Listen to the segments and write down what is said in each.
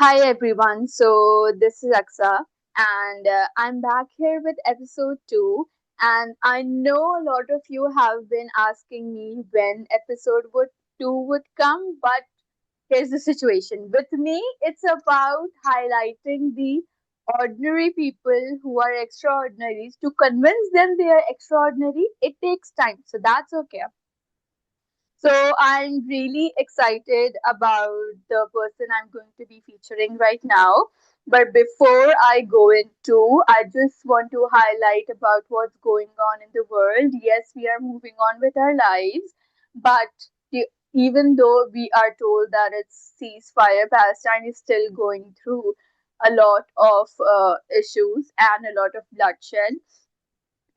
Hi everyone. So this is Aksa, and I'm back here with episode 2. And I know a lot of you have been asking me when episode 2 would come, but here's the situation. With me, it's about highlighting the ordinary people who are extraordinaries. To convince them they are extraordinary, it takes time. So that's okay. So I'm really excited about the person I'm going to be featuring right now. But before I go into, I just want to highlight about what's going on in the world. Yes, we are moving on with our lives, but even though we are told that it's ceasefire, Palestine is still going through a lot of issues and a lot of bloodshed,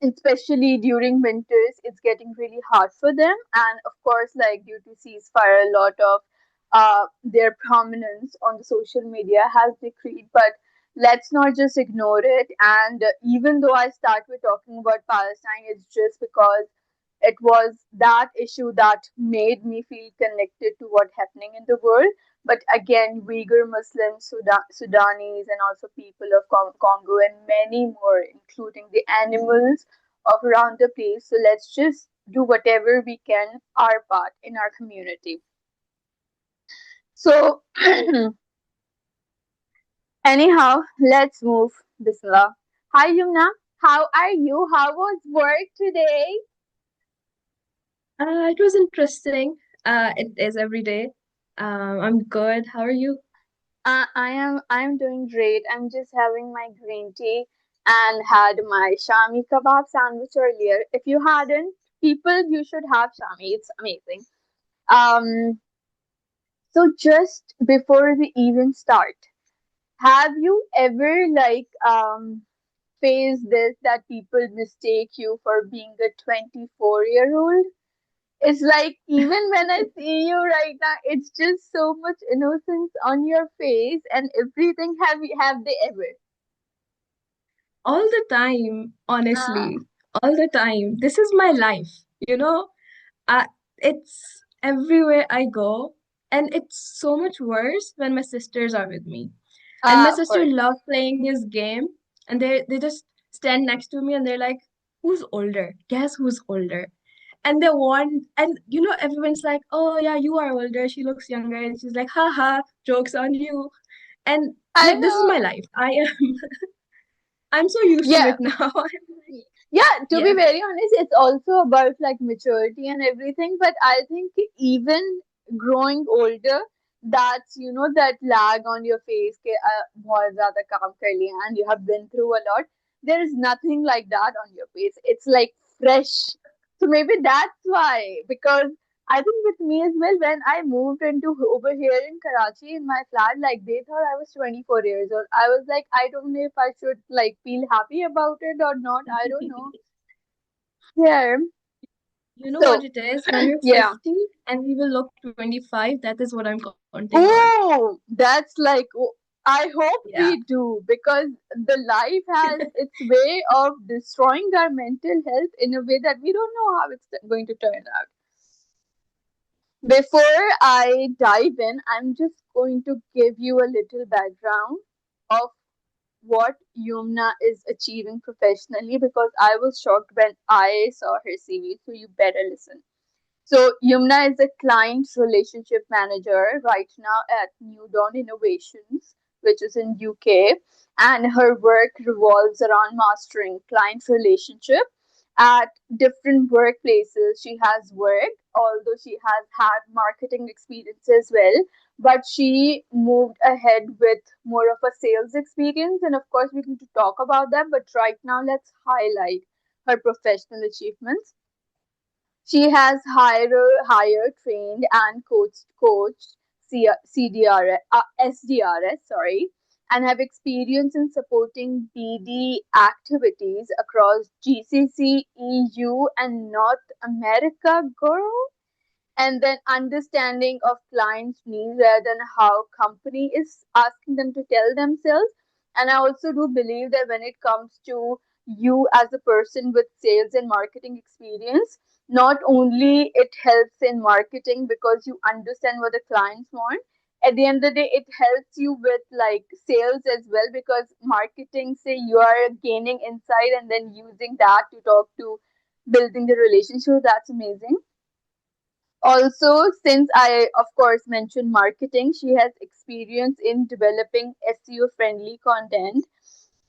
especially during winters. It's getting really hard for them, and of course, like due to ceasefire, a lot of their prominence on the social media has decreased. But let's not just ignore it. And even though I start with talking about Palestine, it's just because it was that issue that made me feel connected to what's happening in the world. But again, Uyghur Muslims, Sudanese, and also people of Congo, and many more, including the animals of around the place. So let's just do whatever we can, our part in our community. So, anyhow, let's move. Bismillah. Hi, Yumna. How are you? How was work today? It was interesting. It is every day. I'm good. How are you? I'm doing great. I'm just having my green tea and had my shami kebab sandwich earlier. If you hadn't, people, you should have shami. It's amazing. Um, so just before we even start, have you ever faced this that people mistake you for being a 24-year-old? It's like even when I see you right now, it's just so much innocence on your face and everything. Have they ever? All the time, Uh, honestly, all the time. This is my life, you know? Uh, it's everywhere I go, and it's so much worse when my sisters are with me. And my of sister course. love playing this game, and they just stand next to me and they're like, "Who's older? Guess who's older?" And they want, and everyone's like, "Oh yeah, you are older. She looks younger," and she's like, "Haha, jokes on you." And I like this is my know. life. I'm so used to Yeah. it now. Yeah, to be Yeah. very honest, it's also about like maturity and everything. But I think even growing older, that's that lag on your face ke bahut zyada kaam kar liya and you have been through a lot. There is nothing like that on your face. It's like fresh. So maybe that's why. Because I think with me as well, when I moved into over here in Karachi in my flat, like they thought I was 24 years old. I was like, I don't know if I should like feel happy about it or not. I don't know. Yeah. You know what So it is? When you're yeah. 50 and you will look 25, that is what I'm counting on. Oh, that's like. I hope Yeah. we do because the life has its way of destroying our mental health in a way that we don't know how it's going to turn out. Before I dive in, I'm just going to give you a little background of what Yumna is achieving professionally because I was shocked when I saw her CV. So you better listen. So Yumna is a client relationship manager right now at New Dawn Innovations, which is in UK, and her work revolves around mastering client relationship at different workplaces she has worked, although she has had marketing experience as well. But she moved ahead with more of a sales experience, and of course, we're going to talk about that. But right now, let's highlight her professional achievements. She has hired, trained, and coached SDRS, sorry, and have experience in supporting BD activities across GCC, EU, and North America, girl. And then understanding of clients' needs rather than how company is asking them to tell themselves. And I also do believe that when it comes to you as a person with sales and marketing experience, not only it helps in marketing because you understand what the clients want, at the end of the day it helps you with like sales as well, because marketing, say you are gaining insight and then using that to talk to building the relationship. That's amazing. Also, since I of course mentioned marketing, she has experience in developing SEO friendly content.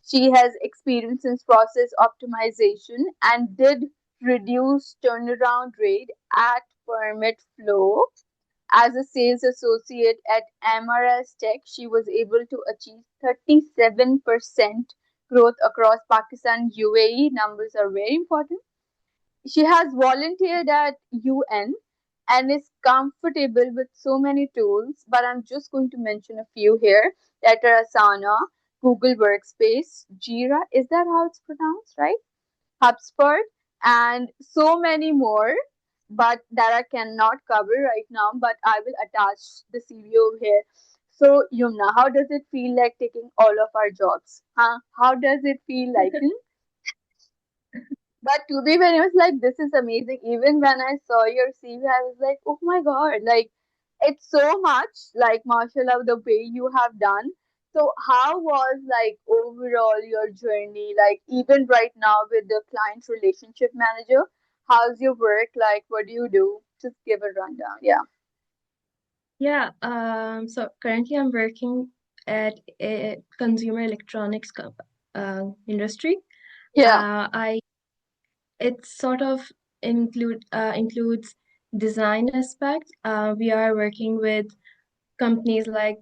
She has experience in process optimization and did reduce turnaround rate at Permit Flow. As a sales associate at MRS Tech, she was able to achieve 37% growth across Pakistan, UAE. Numbers are very important. She has volunteered at UN and is comfortable with so many tools, but I'm just going to mention a few here that are Asana, Google Workspace, Jira, is that how it's pronounced, right? HubSpot, and so many more, but that I cannot cover right now, but I will attach the CV over here. So, Yumna, how does it feel like taking all of our jobs? Huh? How does it feel like? But to be very honest, like this is amazing. Even when I saw your CV, I was like, oh my god, like it's so much, like mashallah, the way you have done. So how was like overall your journey? Like even right now with the client relationship manager, how's your work? Like what do you do? Just give a rundown. Yeah. Yeah, so currently I'm working at a consumer electronics industry. Yeah. I it sort of includes design aspect. We are working with companies like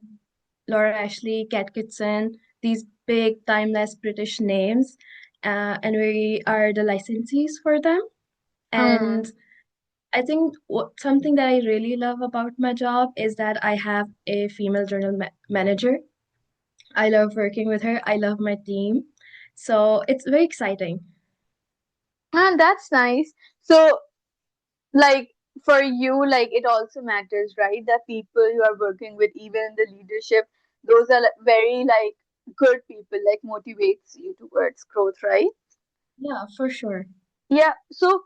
Laura Ashley, Cat Kitson, these big timeless British names, and we are the licensees for them. Hmm. And I think something that I really love about my job is that I have a female journal manager. I love working with her. I love my team. So it's very exciting. And that's nice. So like for you, like it also matters, right? The people you are working with, even in the leadership, those are like, very like good people, like motivates you towards growth, right? Yeah, for sure. Yeah. So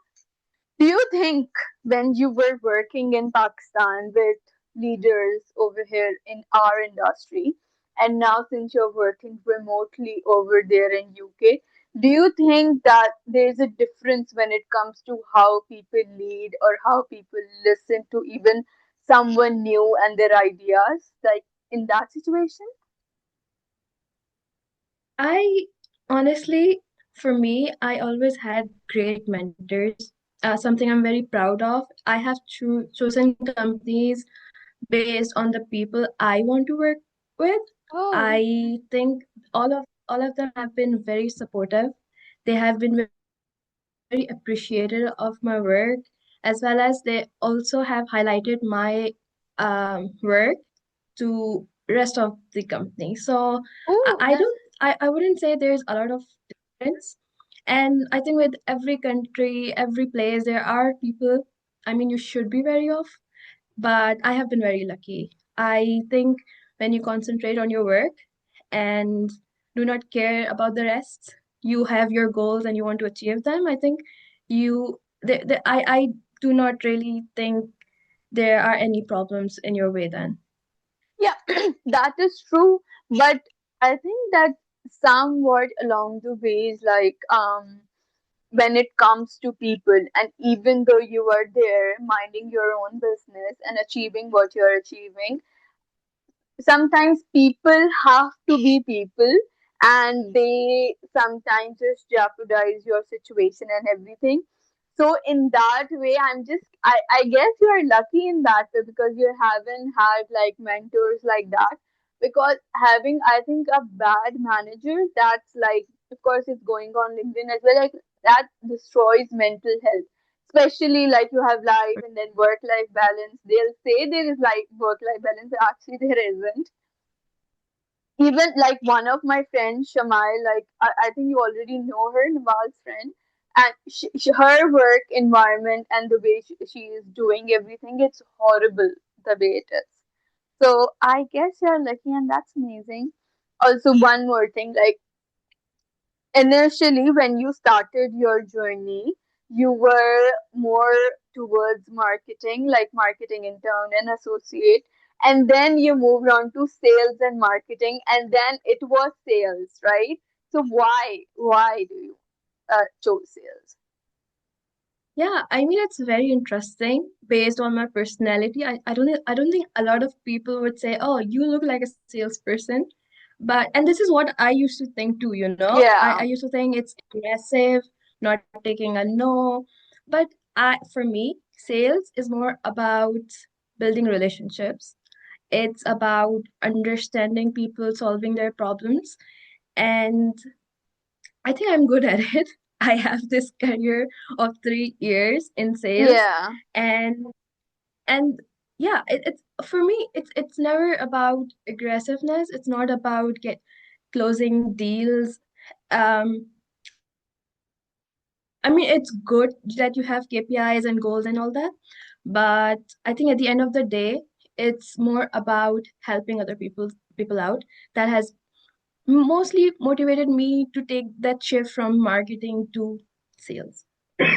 do you think when you were working in Pakistan with leaders over here in our industry, and now since you're working remotely over there in UK, do you think that there's a difference when it comes to how people lead or how people listen to even someone new and their ideas, like in that situation? I honestly, for me, I always had great mentors. Something I'm very proud of. I have chosen companies based on the people I want to work with. Oh. I think all of them have been very supportive. They have been very appreciative of my work, as well as they also have highlighted my work to rest of the company. So Oh, I that. don't I wouldn't say there's a lot of difference. And I think with every country, every place, there are people, I mean, you should be wary of, but I have been very lucky. I think when you concentrate on your work and do not care about the rest, you have your goals and you want to achieve them. I think I do not really think there are any problems in your way then. Yeah, that is true. But I think that somewhat along the ways, like when it comes to people, and even though you are there minding your own business and achieving what you're achieving, sometimes people have to be people, and they sometimes just jeopardize your situation and everything. So in that way, I guess you are lucky in that way because you haven't had like mentors like that. Because having, I think, a bad manager, that's like, of course it's going on LinkedIn as well, like that destroys mental health. Especially like you have life and then work life balance. They'll say there is like work life balance, but actually there isn't. Even like one of my friends, Shamai, like I think you already know her, Nawal's friend, and her work environment and the way she is doing everything, it's horrible the way it is. So I guess you're lucky, and that's amazing. Also, one more thing, like initially when you started your journey, you were more towards marketing, like marketing intern and associate. and then you moved on to sales and marketing, and then it was sales, right? So why do you chose sales? Yeah, I mean it's very interesting based on my personality. I don't think a lot of people would say, "Oh, you look like a salesperson." But and this is what I used to think too, you know. I Yeah. used to think it's aggressive, not taking a no. But for me, sales is more about building relationships. It's about understanding people, solving their problems, and I think I'm good at it. I have this career of 3 years in sales, Yeah. and and yeah, it's for me. It's never about aggressiveness. It's not about get closing deals. Um, I mean, it's good that you have KPIs and goals and all that, but I think at the end of the day, it's more about helping other people out. That has mostly motivated me to take that shift from marketing to sales.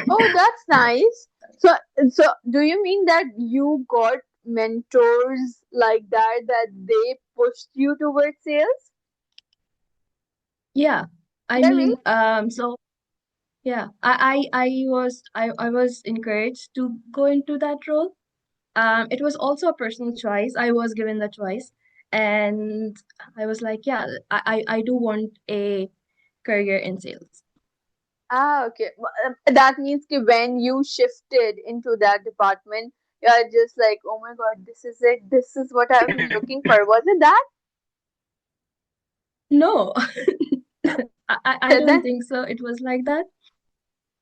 Oh, that's nice. So, so do you mean that you got mentors like that, that they pushed you towards sales? Yeah, I Yeah, really? mean, so yeah, I was encouraged to go into that role. It was also a personal choice. I was given the choice, and I was like, yeah, I do want a career in sales. Ah, okay. That means that when you shifted into that department, you're just like, oh my God, this is it. This is what I've been looking for. Was it that? No, I don't Then, think so. It was like that,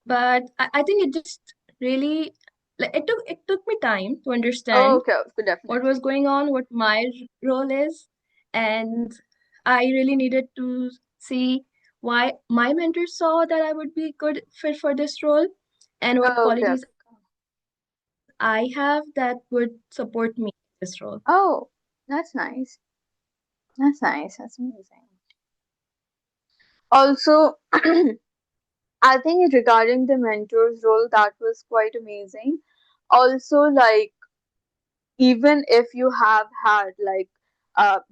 but I think it just really like it took me time to oh, understand okay, what was definitely. going on, what my role is, and I really needed to see why my mentor saw that I would be good fit for this role and what Oh, okay. qualities I have that would support me in this role. Oh, that's nice. That's nice. That's amazing. Also, I think regarding the mentor's role, that was quite amazing. Also, like, even if you have had like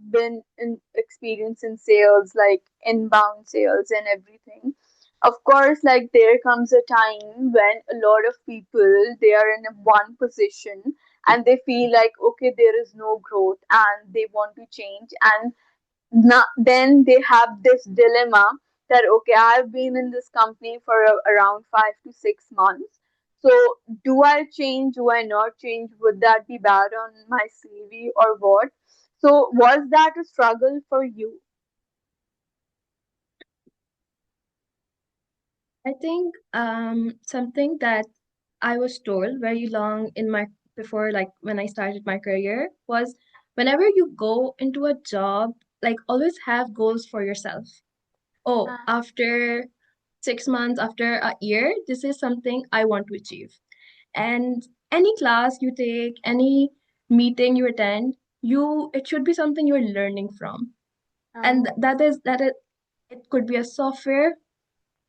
been in experience in sales, like inbound sales and everything, of course, like there comes a time when a lot of people, they are in a one position and they feel like, okay, there is no growth and they want to change, and then they have this dilemma that, okay, I've been in this company for around 5 to 6 months, so do I change, do I not change, would that be bad on my CV or what? So was that a struggle for you? I think something that I was told very long in my before like when I started my career was whenever you go into a job, like always have goals for yourself. Oh, Ah, after 6 months, after a year, this is something I want to achieve. And any class you take, any meeting you attend, it should be something you're learning from. And oh, that is it could be a software,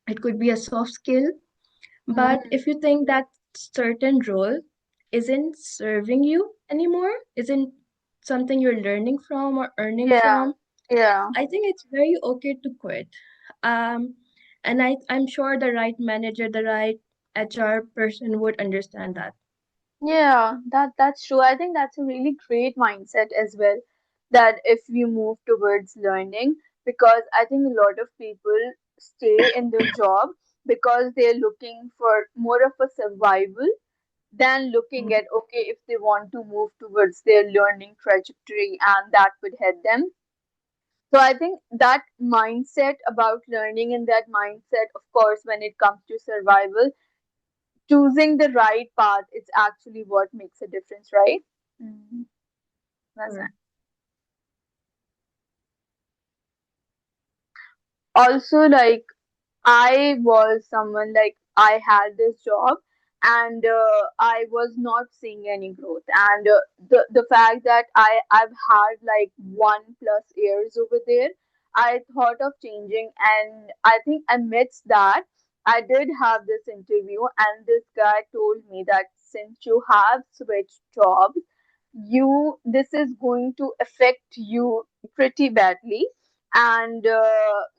it could be a soft skill, but mm, if you think that certain role isn't serving you anymore, isn't something you're learning from or earning yeah, from, yeah. I think it's very okay to quit. Um, and I'm sure the right manager, the right HR person would understand that. Yeah, that's true. I think that's a really great mindset as well. That if we move towards learning, because I think a lot of people stay in their job because they're looking for more of a survival than looking Mm. at, okay, if they want to move towards their learning trajectory and that would help them. So I think that mindset about learning, and that mindset, of course, when it comes to survival, choosing the right path is actually what makes a difference, right? Mhm. That's Sure. nice. Also, like, I was someone, like, I had this job and I was not seeing any growth, and the fact that I've had like 1 plus years over there, I thought of changing, and I think amidst that, I did have this interview, and this guy told me that since you have switched jobs, this is going to affect you pretty badly, and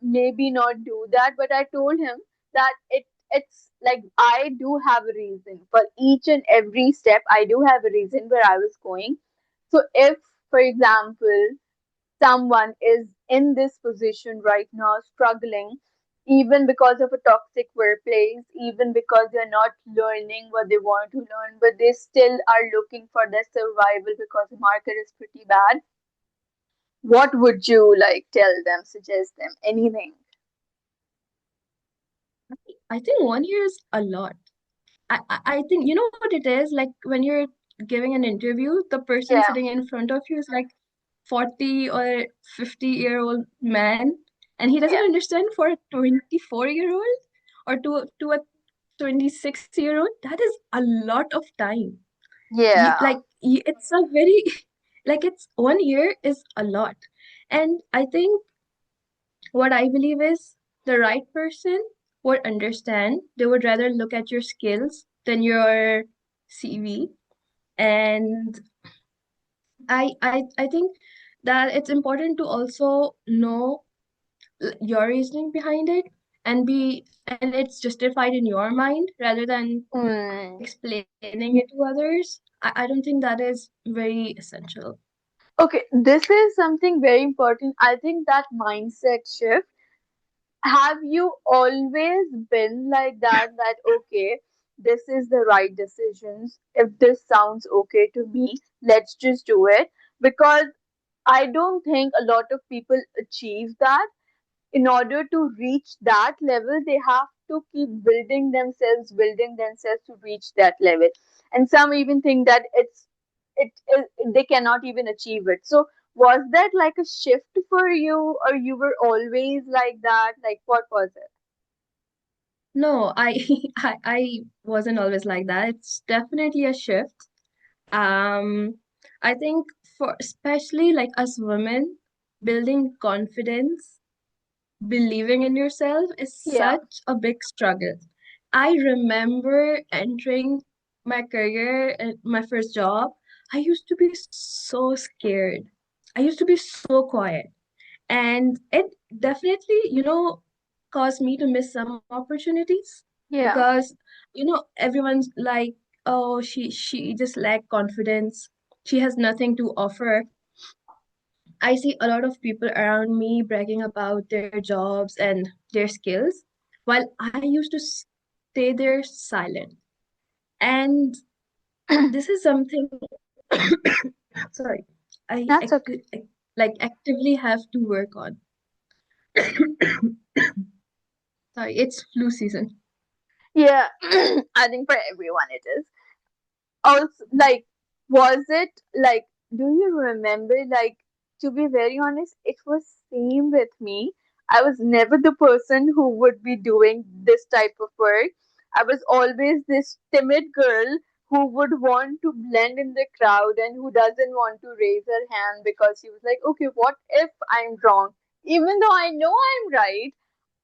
maybe not do that. But I told him that it's like I do have a reason for each and every step. I do have a reason where I was going. So if, for example, someone is in this position right now struggling, even because of a toxic workplace, even because they're not learning what they want to learn, but they still are looking for their survival because the market is pretty bad, what would you like tell them, suggest them, anything? I think 1 year is a lot. I think you know what it is like when you're giving an interview, the person Yeah, sitting in front of you is like 40 or 50-year-old man, and he doesn't yeah, understand for a 24-year-old or to a 26-year-old. That is a lot of time. yeah. It's a very like it's 1 year is a lot. And I think what I believe is the right person would understand. They would rather look at your skills than your CV. And I think that it's important to also know your reasoning behind it and it's justified in your mind rather than Hmm. explaining it to others. I don't think that is very essential. Okay, this is something very important. I think that mindset shift, have you always been like that, that okay, this is the right decisions, if this sounds okay to me, let's just do it? Because I don't think a lot of people achieve that. In order to reach that level, they have to keep building themselves to reach that level. And some even think that they cannot even achieve it. So was that like a shift for you, or you were always like that? Like, what was it? No, I wasn't always like that. It's definitely a shift. Um, I think for especially like us women, building confidence, believing in yourself is Yeah, such a big struggle. I remember entering my career at my first job. I used to be so scared. I used to be so quiet. And it definitely, caused me to miss some opportunities yeah, because, everyone's like, oh, she just lacked confidence. She has nothing to offer. I see a lot of people around me bragging about their jobs and their skills, while I used to stay there silent. And this is something, sorry, that's okay. like actively have to work on. Sorry, it's flu season. Yeah, I think for everyone it is. Also, like, was it like, do you remember, like, to be very honest, it was same with me. I was never the person who would be doing this type of work. I was always this timid girl who would want to blend in the crowd and who doesn't want to raise her hand because she was like, okay, what if I'm wrong? Even though I know I'm right,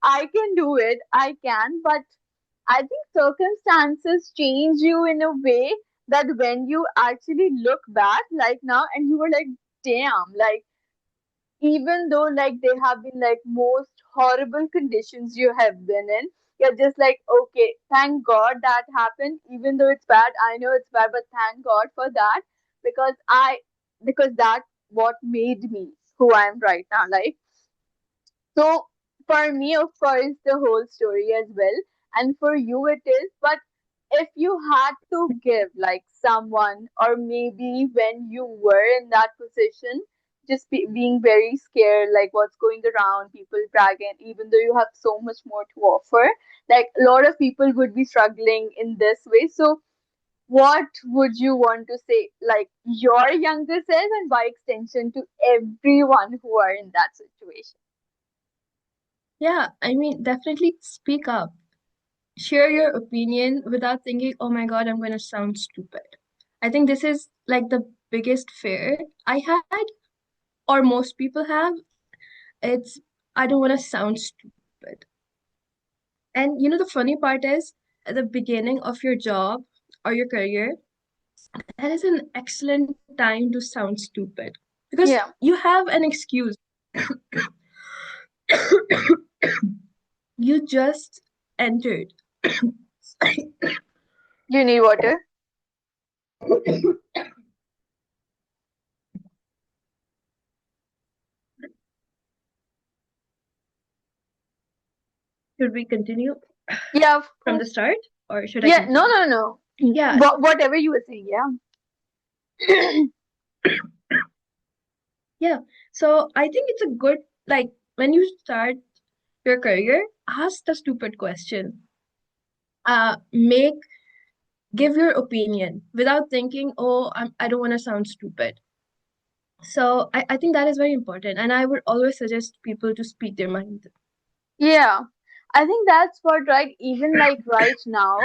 I can do it, I can, but I think circumstances change you in a way that when you actually look back, like now, and you were like, damn, like, even though like they have been like most horrible conditions you have been in, you're just like, okay, thank God that happened. Even though it's bad, I know it's bad, but thank God for that, because because that what made me who I am right now. Like, so for me, of course, the whole story as well, and for you it is. But if you had to give like someone, or maybe when you were in that position, just being very scared, like what's going around, people bragging, even though you have so much more to offer, like a lot of people would be struggling in this way. So what would you want to say, like your younger self, and by extension to everyone who are in that situation? Yeah, I mean, definitely speak up. Share your opinion without thinking, oh my God, I'm going to sound stupid. I think this is like the biggest fear I had, or most people have. It's, I don't want to sound stupid. And the funny part is, at the beginning of your job or your career, that is an excellent time to sound stupid because Yeah. you have an excuse. You just entered. You need water? Should we continue Yeah, of from the course. start or should I Yeah, no, continue? no, no. Yeah, Whatever you were saying, yeah. yeah. So I think it's a good, like, when you start your career, ask the stupid question. Make Give your opinion without thinking, oh, I don't want to sound stupid. So I think that is very important. And I would always suggest people to speak their mind. Yeah, I think that's what, right? Even like right now,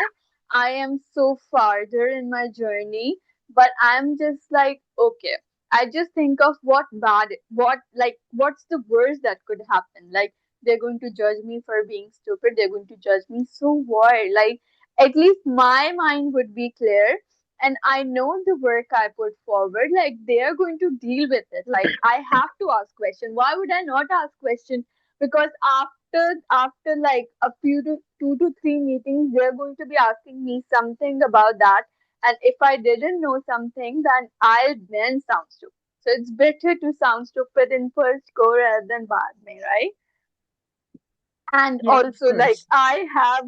I am so farther in my journey, but I'm just like, okay, I just think of what's the worst that could happen? Like, they're going to judge me for being stupid, they're going to judge me, so what? Like, at least my mind would be clear. And I know the work I put forward, like they are going to deal with it. Like I have to ask questions. Why would I not ask questions? Because after like a few to 2 to 3 meetings, they're going to be asking me something about that, and if I didn't know something, then I'll then sound stupid. So it's better to sound stupid in first go rather than bad me, right? And Yeah, of also, like, course. I have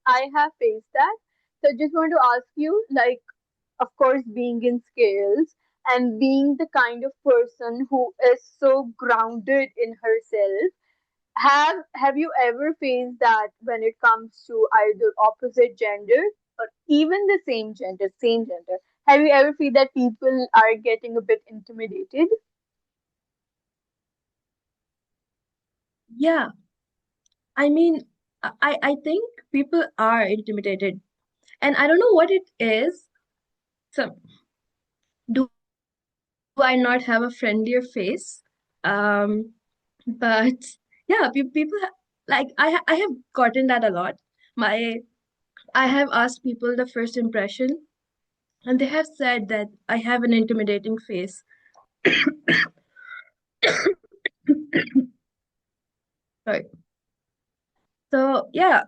I have faced that. So I just want to ask you, like, of course, being in scales and being the kind of person who is so grounded in herself, have you ever faced that when it comes to either opposite gender or even the same gender? Have you ever feel that people are getting a bit intimidated? Yeah. I mean, I think people are intimidated. And I don't know what it is. So do I not have a friendlier face? Um, but yeah, like I have gotten that a lot. My I have asked people the first impression, and they have said that I have an intimidating face. Sorry. So yeah,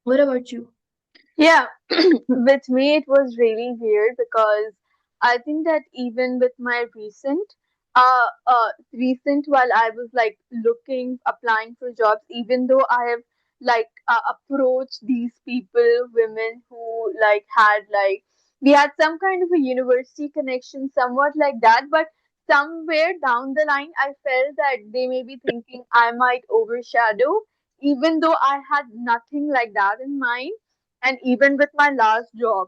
what about you? Yeah, with me it was really weird because I think that even with my recent while I was like looking, applying for jobs, even though I have like approached these people, women who like had like we had some kind of a university connection, somewhat like that, but somewhere down the line, I felt that they may be thinking I might overshadow, even though I had nothing like that in mind. And even with my last job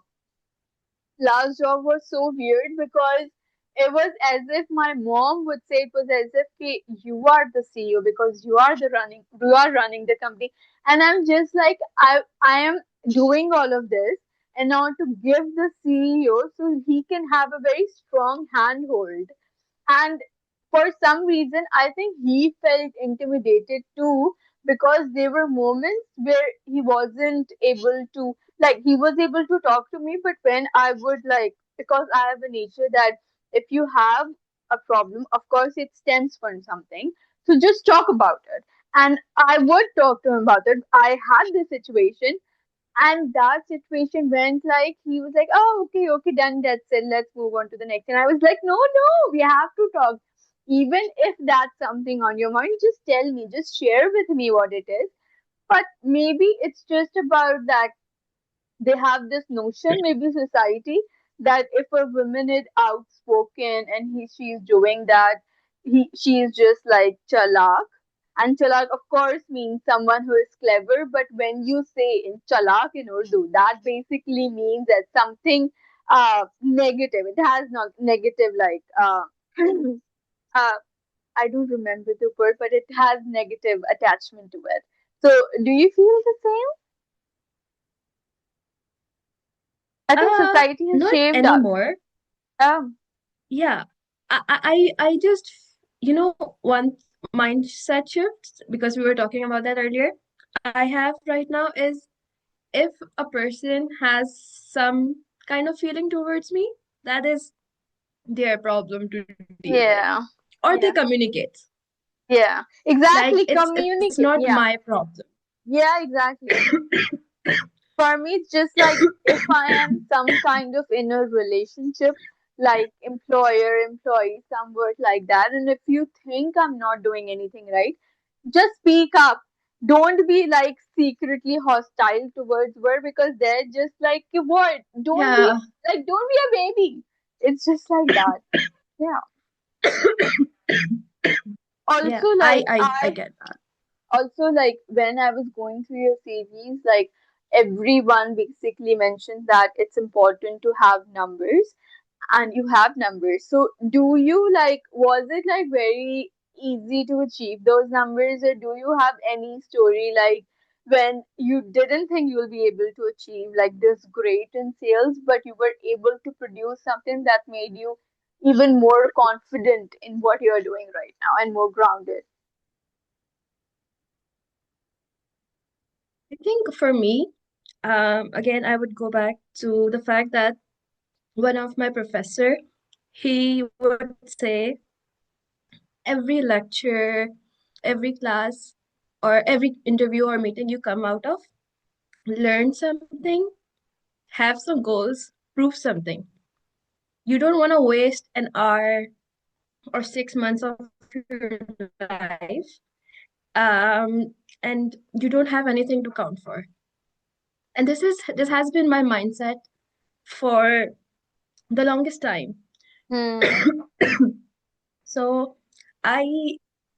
was so weird because it was as if my mom would say, it was as if "Ki, you are the CEO because you are running the company." And I'm just like, I am doing all of this and now to give the CEO so he can have a very strong handhold. And for some reason, I think he felt intimidated too, because there were moments where he wasn't able to, like, he was able to talk to me, but when I would, like, because I have a nature that if you have a problem, of course, it stems from something. So just talk about it. And I would talk to him about it. I had this situation, and that situation went like he was like, "Oh, okay, okay, done. That's it. Let's move on to the next." And I was like, "No, no, we have to talk. Even if that's something on your mind, just tell me, just share with me what it is." But maybe it's just about that they have this notion, maybe society, that if a woman is outspoken and she's doing that, she's just like chalak. And chalak, of course, means someone who is clever. But when you say in chalak in Urdu, that basically means that something negative. It has not negative like uh, I don't remember the word, but it has negative attachment to it. So, do you feel the same? I think society has Not shaped us. anymore. Um, Yeah. I just, one mindset shift because we were talking about that earlier. I have right now is if a person has some kind of feeling towards me, that is their problem to deal with. Yeah. Or they Yeah. communicate. Yeah. Like Exactly. it's not Communicate. my Yeah. problem. Yeah, exactly. For me, it's just like if I am some kind of in a relationship, like employer, employee, some word like that, and if you think I'm not doing anything right, just speak up. Don't be like secretly hostile towards her because they're just like what? Don't be Yeah. like don't be a baby. It's just like that. Yeah. Yeah, Also, I like I I I get that. also like when I was going through your CVs, like everyone basically mentioned that it's important to have numbers and you have numbers. So do you like was it like very easy to achieve those numbers or do you have any story like when you didn't think you will be able to achieve like this great in sales but you were able to produce something that made you even more confident in what you're doing right now and more grounded? I think for me, again, I would go back to the fact that one of my professor, he would say every lecture, every class, or every interview or meeting you come out of, learn something, have some goals, prove something. You don't want to waste an hour or 6 months of your life, and you don't have anything to count for. And this has been my mindset for the longest time. Hmm. So I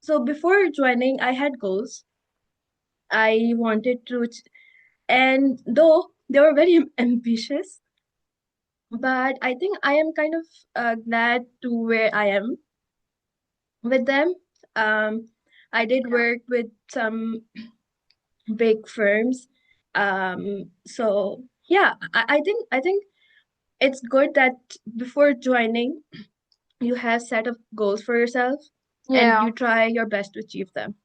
so before joining, I had goals. I wanted to, and though they were very ambitious, but I think I am kind of glad to where I am with them. Um, I did Yeah. work with some big firms. So yeah, I think it's good that before joining, you have set of goals for yourself and Yeah. you try your best to achieve them.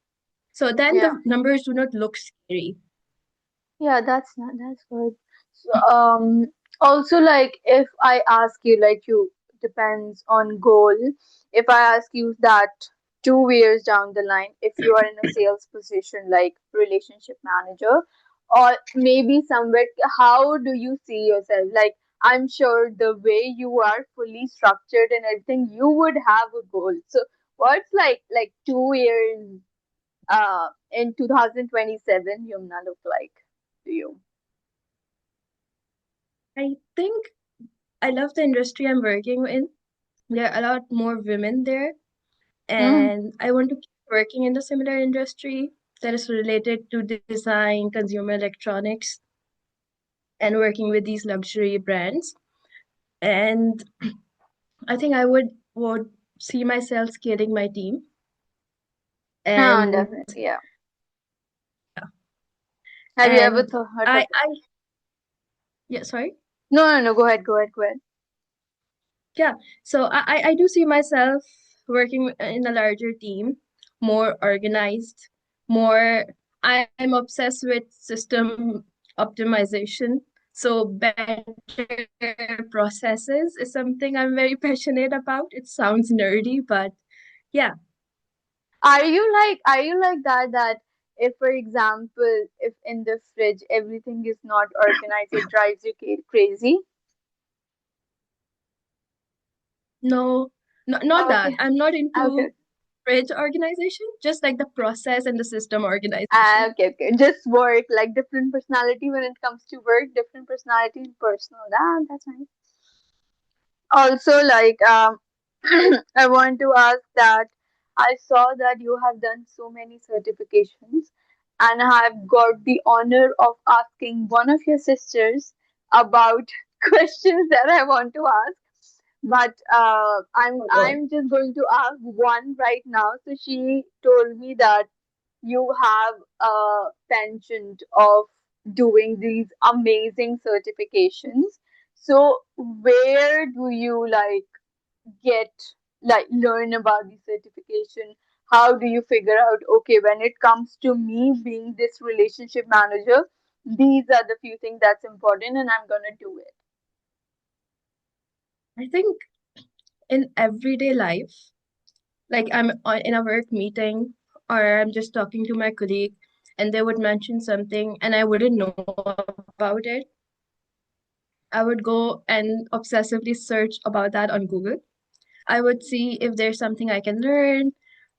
So then Yeah. the numbers do not look scary. Yeah, that's not that's good. So, also like if I ask you, like you depends on goal. If I ask you that 2 years down the line, if you are in a sales position like relationship manager, or maybe somewhere, how do you see yourself? Like I'm sure the way you are fully structured and everything, you would have a goal. So what's like 2 years in 2027 Yumna look like to you? I think I love the industry I'm working in. There are a lot more women there, Mm. and I want to keep working in the similar industry that is related to design, consumer electronics, and working with these luxury brands. And I think I would see myself scaling my team. Ah, And definitely, yeah. Have you ever and thought of I it? I yeah, sorry. No, no, no. Go ahead, go ahead, go ahead. Yeah, so I do see myself working in a larger team, more organized, more. I'm obsessed with system optimization. So better processes is something I'm very passionate about. It sounds nerdy, but yeah, Are you like that if for example if in the fridge everything is not organized it drives you crazy? no, not that. Okay, I'm not okay. into fridge organization, just like the process and the system organization. Okay. Just work like different personality when it comes to work, different personality in personal. That's nice. Also, like, I want to ask that I saw that you have done so many certifications, and I have got the honor of asking one of your sisters about questions that I want to ask. But I'm Oh no. I'm just going to ask one right now. So she told me that you have a penchant of doing these amazing certifications. So where do you like get like learn about the certification? How do you figure out okay when it comes to me being this relationship manager? these are the few things that's important and I'm gonna do it. I think in everyday life, like in a work meeting or I'm just talking to my colleague and they would mention something and I wouldn't know about it, I would go and obsessively search about that on Google. I would see if there's something I can learn,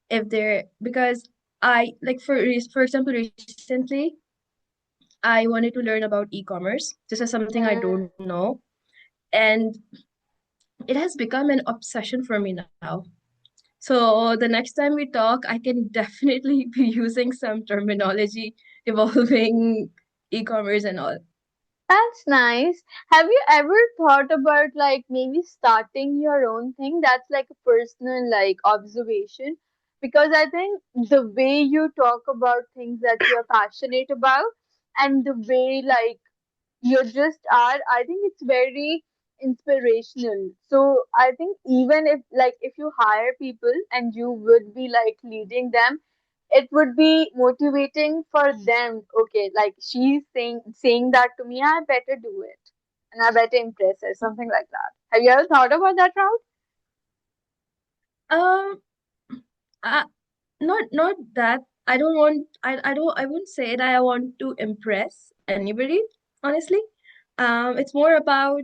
if there because I like for example recently I wanted to learn about e-commerce. This is something I Mm. don't know, and it has become an obsession for me now. So the next time we talk, I can definitely be using some terminology involving e-commerce and all. That's nice. Have you ever thought about like maybe starting your own thing? That's like a personal like observation. Because I think the way you talk about things that you're passionate about and the way like you just are, I think it's very inspirational. So I think even if like if you hire people and you would be like leading them, it would be motivating for them. Okay, like she's saying that to me, I better do it and I better impress her, something like that. Have you ever thought about that route? Um, I, not that I wouldn't say that I want to impress anybody, honestly. It's more about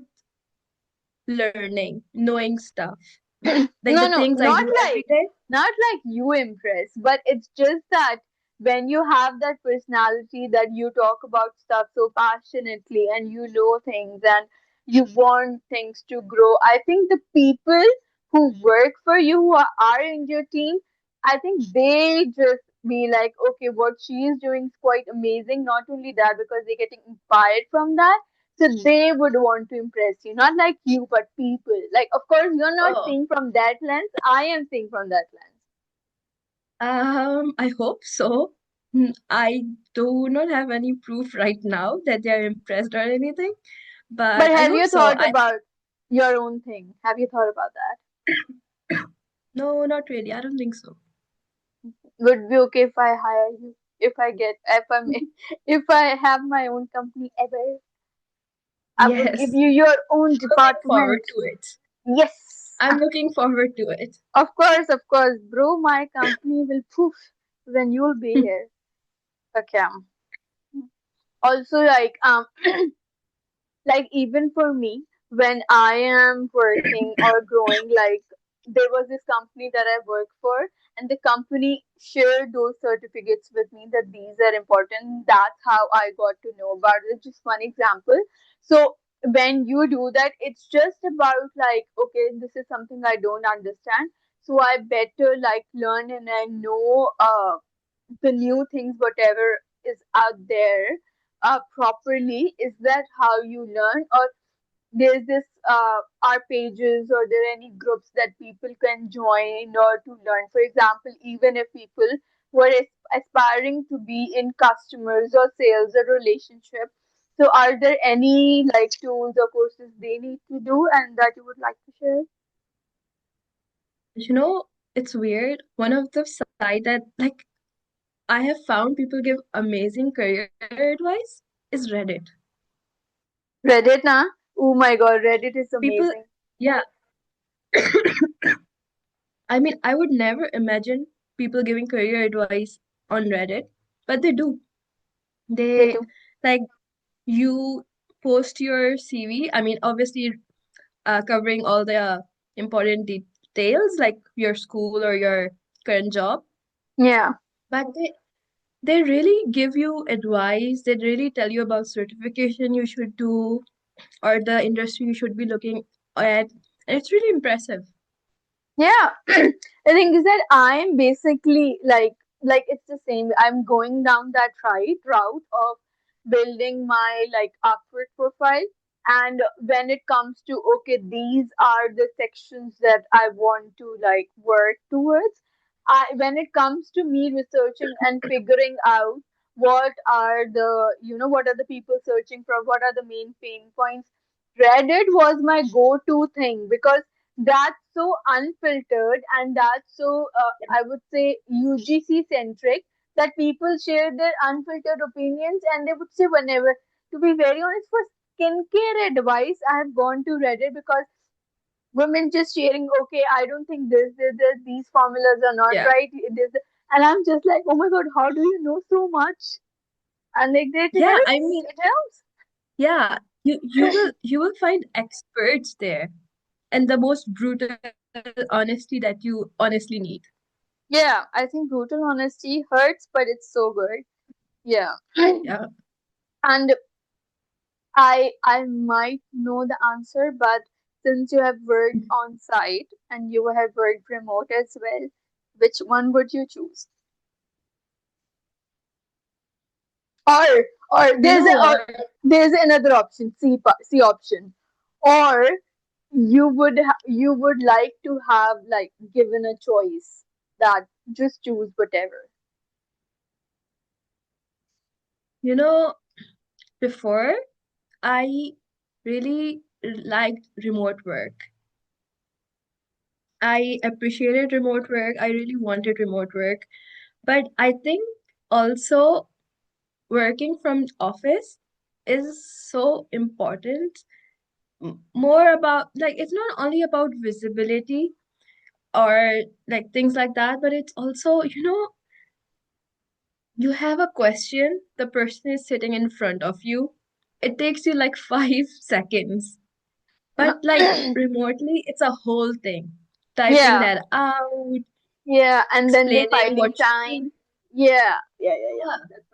learning, knowing stuff, like No, the no, things I do every day. not like you impress, but it's just that when you have that personality that you talk about stuff so passionately and you know things and you want things to grow, I think the people who work for you, who are in your team, I think they just be like, okay, what she is doing is quite amazing. Not only that, because they're getting inspired from that, so they would want to impress you, not like you, but people. Like, of course, you're not Oh, seeing from that lens. I am seeing from that lens. I hope so. I do not have any proof right now that they are impressed or anything, But but I have hope you so. thought about your own thing? Have you thought about that? No, not really. I don't think so. Would it be okay if I hire you? If if I have my own company ever, I would give Yes, you your own looking forward department. to it. Yes, I'm looking forward to it. of course, bro. My company will poof when you'll be here. Okay. Also, like even for me when I am working or growing, like there was this company that I worked for and the company shared those certificates with me that these are important. That's how I got to know about it. Just one example. So when you do that, it's just about like, okay, this is something I don't understand, so I better like learn and I know the new things whatever is out there properly. Is that how you learn, or there's this our pages, or there are any groups that people can join or to learn? For example, even if people were aspiring to be in customers or sales or relationship, so are there any like tools or courses they need to do and that you would like to share? You know, it's weird. One of the side that like I have found people give amazing career advice is Reddit. Reddit, na? Oh my god, Reddit is People, amazing. yeah, I mean, I would never imagine people giving career advice on Reddit, but they do. They They do. like you post your CV. I mean, obviously, covering all the important details like your school or your current job, Yeah. but they really give you advice. They really tell you about certification you should do or the industry you should be looking at, and it's really impressive. Yeah, the thing is that I'm basically like it's the same. I'm going down that right route of building my like Upwork profile. And when it comes to okay, these are the sections that I want to like work towards. I when it comes to me researching and figuring out what are the what are the people searching for, what are the main pain points, Reddit was my go-to thing because that's so unfiltered and that's so I would say UGC centric, that people share their unfiltered opinions, and they would say whenever, to be very honest, for skincare advice, I have gone to Reddit because women just sharing, okay, I don't think this, these formulas are not Yeah. right. And I'm just like, oh my god, how do you know so much? And like that, it Yeah, I helps. mean, It helps. yeah, you will find experts there and the most brutal honesty that you honestly need. Yeah, I think brutal honesty hurts, but it's so good. Yeah. Yeah. And I might know the answer, but since you have worked on site and you have worked remote as well, which one would you choose? Or or You know what? there's another option, C option. Or you would like to have like given a choice that just choose whatever. You know, before I really liked remote work. I appreciated remote work. I really wanted remote work. But I think also working from office is so important. More about like it's not only about visibility or like things like that, but it's also, you have a question, the person is sitting in front of you. It takes you like 5 seconds. But like remotely, it's a whole thing. Typing Yeah, that out, yeah, and then they explaining finding what you time. Yeah, yeah, yeah, yeah. yeah. That's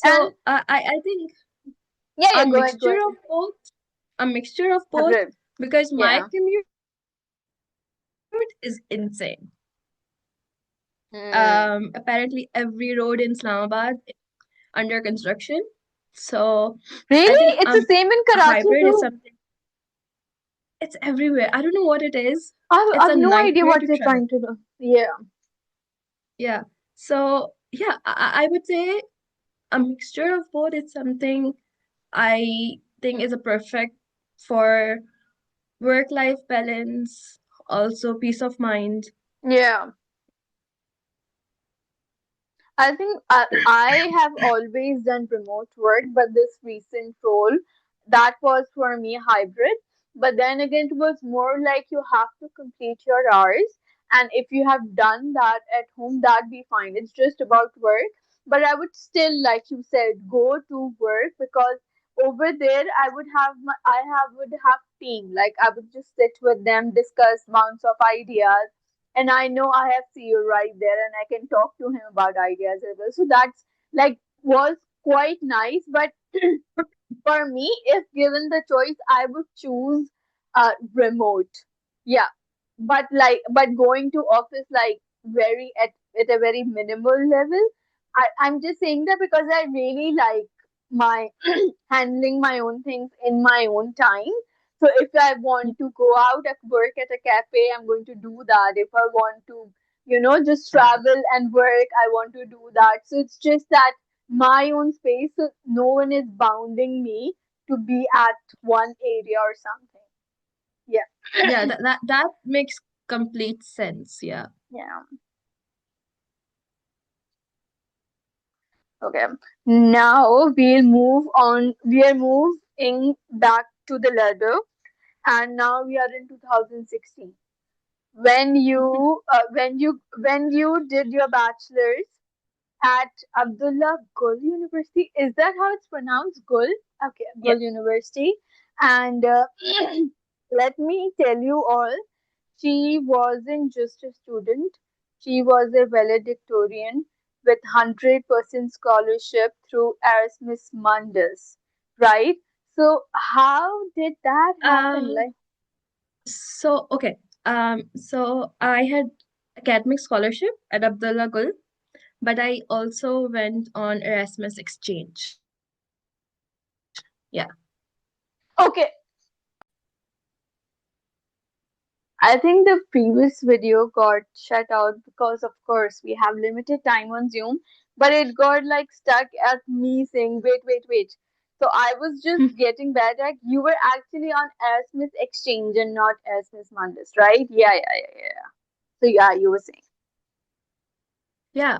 fine. And So I think yeah, a yeah, go ahead, go mixture ahead. of both, a mixture of both, Hybrid. because my Yeah. commute is insane. Hmm. Apparently every road in Islamabad under construction. So I Really? think It's the same in a Karachi hybrid is too. something, it's everywhere. I don't know what it is. It's I've a no idea nightmare what to they're travel. trying to do. Yeah. Yeah. So yeah, I would say a mixture of both is something I think is a perfect for work-life balance, also peace of mind. Yeah. I think I have always done remote work, but this recent role, that was for me hybrid. But then again, it was more like you have to complete your hours, and if you have done that at home, that'd be fine. It's just about work. But I would still, like you said, go to work because over there I would have team. Like I would just sit with them, discuss mounts of ideas, and I know I have CEO right there and I can talk to him about ideas as well. So that's like was quite nice. But for me, if given the choice, I would choose remote. Yeah. But going to office like very at a very minimal level. I'm just saying that because I really like my handling my own things in my own time. So if I want to go out at work at a cafe, I'm going to do that. If I want to, just Yeah. travel and work, I want to do that. So it's just that my own space, so no one is bounding me to be at one area or something. Yeah. Yeah, that makes complete sense. Yeah. Yeah. Okay. Now we'll move on. We are moving back to the ladder, and now we are in 2016. When you did your bachelor's at Abdullah Gul University, is that how it's pronounced? Gul. Okay, Yeah. Gul University. And let me tell you all, she wasn't just a student, she was a valedictorian with 100% scholarship through Erasmus Mundus, right? So, how did that happen? Um, okay. So I had academic scholarship at Abdullah Gul, but I also went on Erasmus exchange. Yeah. Okay, I think the previous video got shut out because, of course, we have limited time on Zoom, but it got like stuck at me saying, wait, wait, wait. So I was just getting back at you were actually on Erasmus Exchange and not Erasmus Mundus, right? Yeah, yeah, yeah, yeah. So yeah, you were saying. Yeah.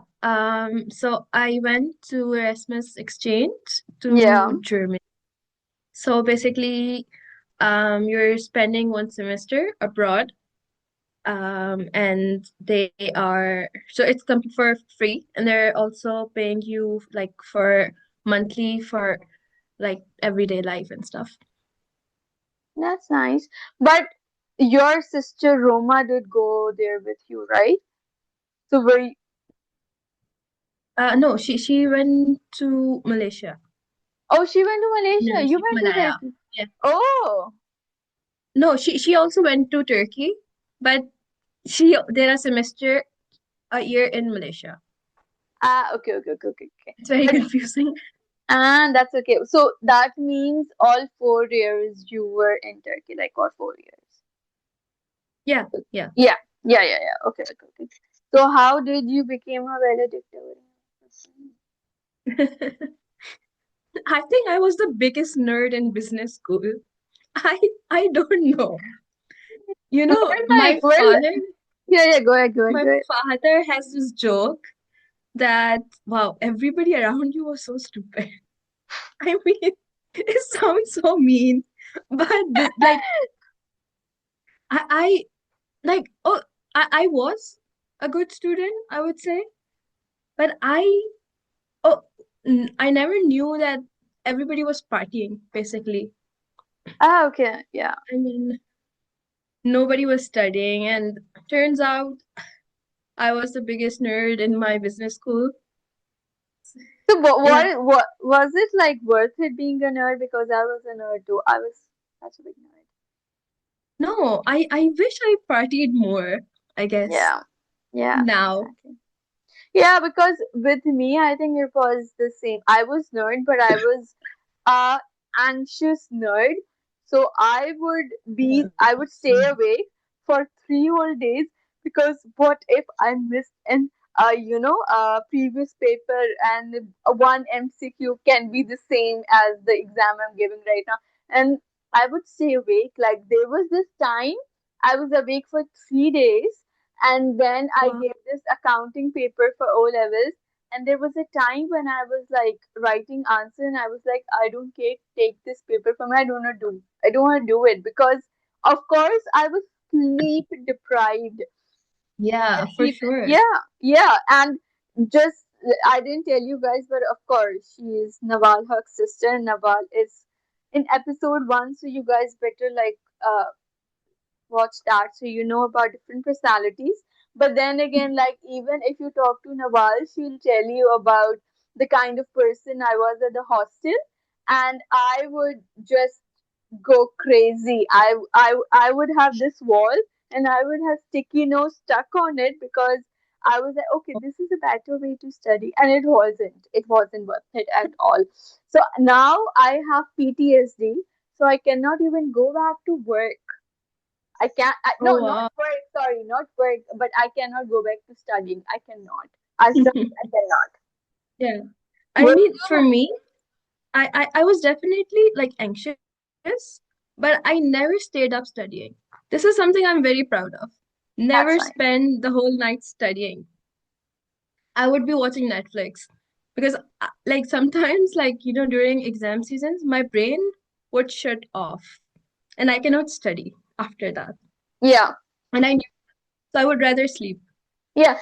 So I went to Erasmus exchange Yeah, to Germany. So basically, you're spending one semester abroad, and they are so it's come for free, and they're also paying you like for monthly for like everyday life and stuff. that's nice. But your sister Roma did go there with you, right? So were you, No, she went to Malaysia. oh, she went to Malaysia. You Indonesia, went to Malaya. Turkey. Yeah. Oh, No, she also went to Turkey, but she did a semester a year in Malaysia. okay, okay, okay, okay, okay. It's very But confusing. and that's okay. So that means all 4 years you were in Turkey, like all 4 years. Yeah, yeah. Yeah, yeah, yeah, yeah. Okay, okay, okay. So how did you become a valedictorian? I think I was the biggest nerd in business school. I I don't know. You Well, know, well, yeah, yeah. Go ahead, go ahead, my go ahead. father has this joke that wow, everybody around you was so stupid. I mean, it sounds so mean, but like I like oh I was a good student, I would say, but oh I never knew that everybody was partying, basically. Okay, yeah. I mean, nobody was studying, and turns out I was the biggest nerd in my business school. So Yeah. what was it like worth it being a nerd? Because I was a nerd too. I was such a big nerd. No, I wish I partied more, I guess, Yeah, yeah, now. exactly. Yeah, because with me, I think it was the same. I was nerd, but I was a anxious nerd. So I would stay awake for 3 whole days because what if I missed an previous paper and one MCQ can be the same as the exam I'm giving right now, and I would stay awake. Like there was this time I was awake for 3 days, and then I Wow. gave this accounting paper for O levels. And there was a time when I was like writing answer, and I was like, I don't care, take this paper from me. I don't want to do it because, of course, I was sleep deprived. Yeah, And for even sure. yeah, yeah, and just I didn't tell you guys, but of course, she is Nawal Huq's sister. Nawal is in episode 1, so you guys better like watch that so you know about different personalities. But then again, like even if you talk to Nawal, she'll tell you about the kind of person I was at the hostel, and I would just go crazy. I would have this wall, and I would have sticky notes stuck on it because I was like, okay, this is a better way to study, and it wasn't. It wasn't worth it at all. So now I have PTSD, so I cannot even go back to work. I can't. No, Oh, not wow. work. Sorry, not work. But I cannot go back to studying. I cannot. I just I cannot. Yeah. I Will mean, for you? me, I was definitely like anxious, but I never stayed up studying. This is something I'm very proud of. Never That's fine. spend the whole night studying. I would be watching Netflix because like sometimes during exam seasons my brain would shut off and I cannot study after that. Yeah, And I knew so I would rather sleep. yeah.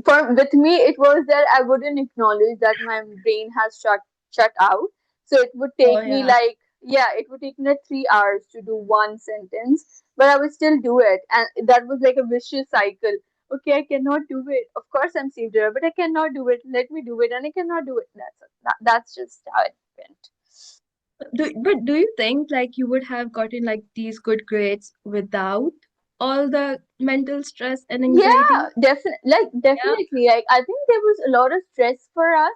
For with me, it was that I wouldn't acknowledge that my brain has shut out. So it would Oh take me yeah. like it would take me like 3 hours to do one sentence, but I would still do it, and that was like a vicious cycle. Okay, I cannot do it. Of course, I'm saved here, but I cannot do it. Let me do it, and I cannot do it. That's just how it went. Do you think like you would have gotten like these good grades without all the mental stress and Yeah, anxiety? Yeah. definitely. Like I think there was a lot of stress for us,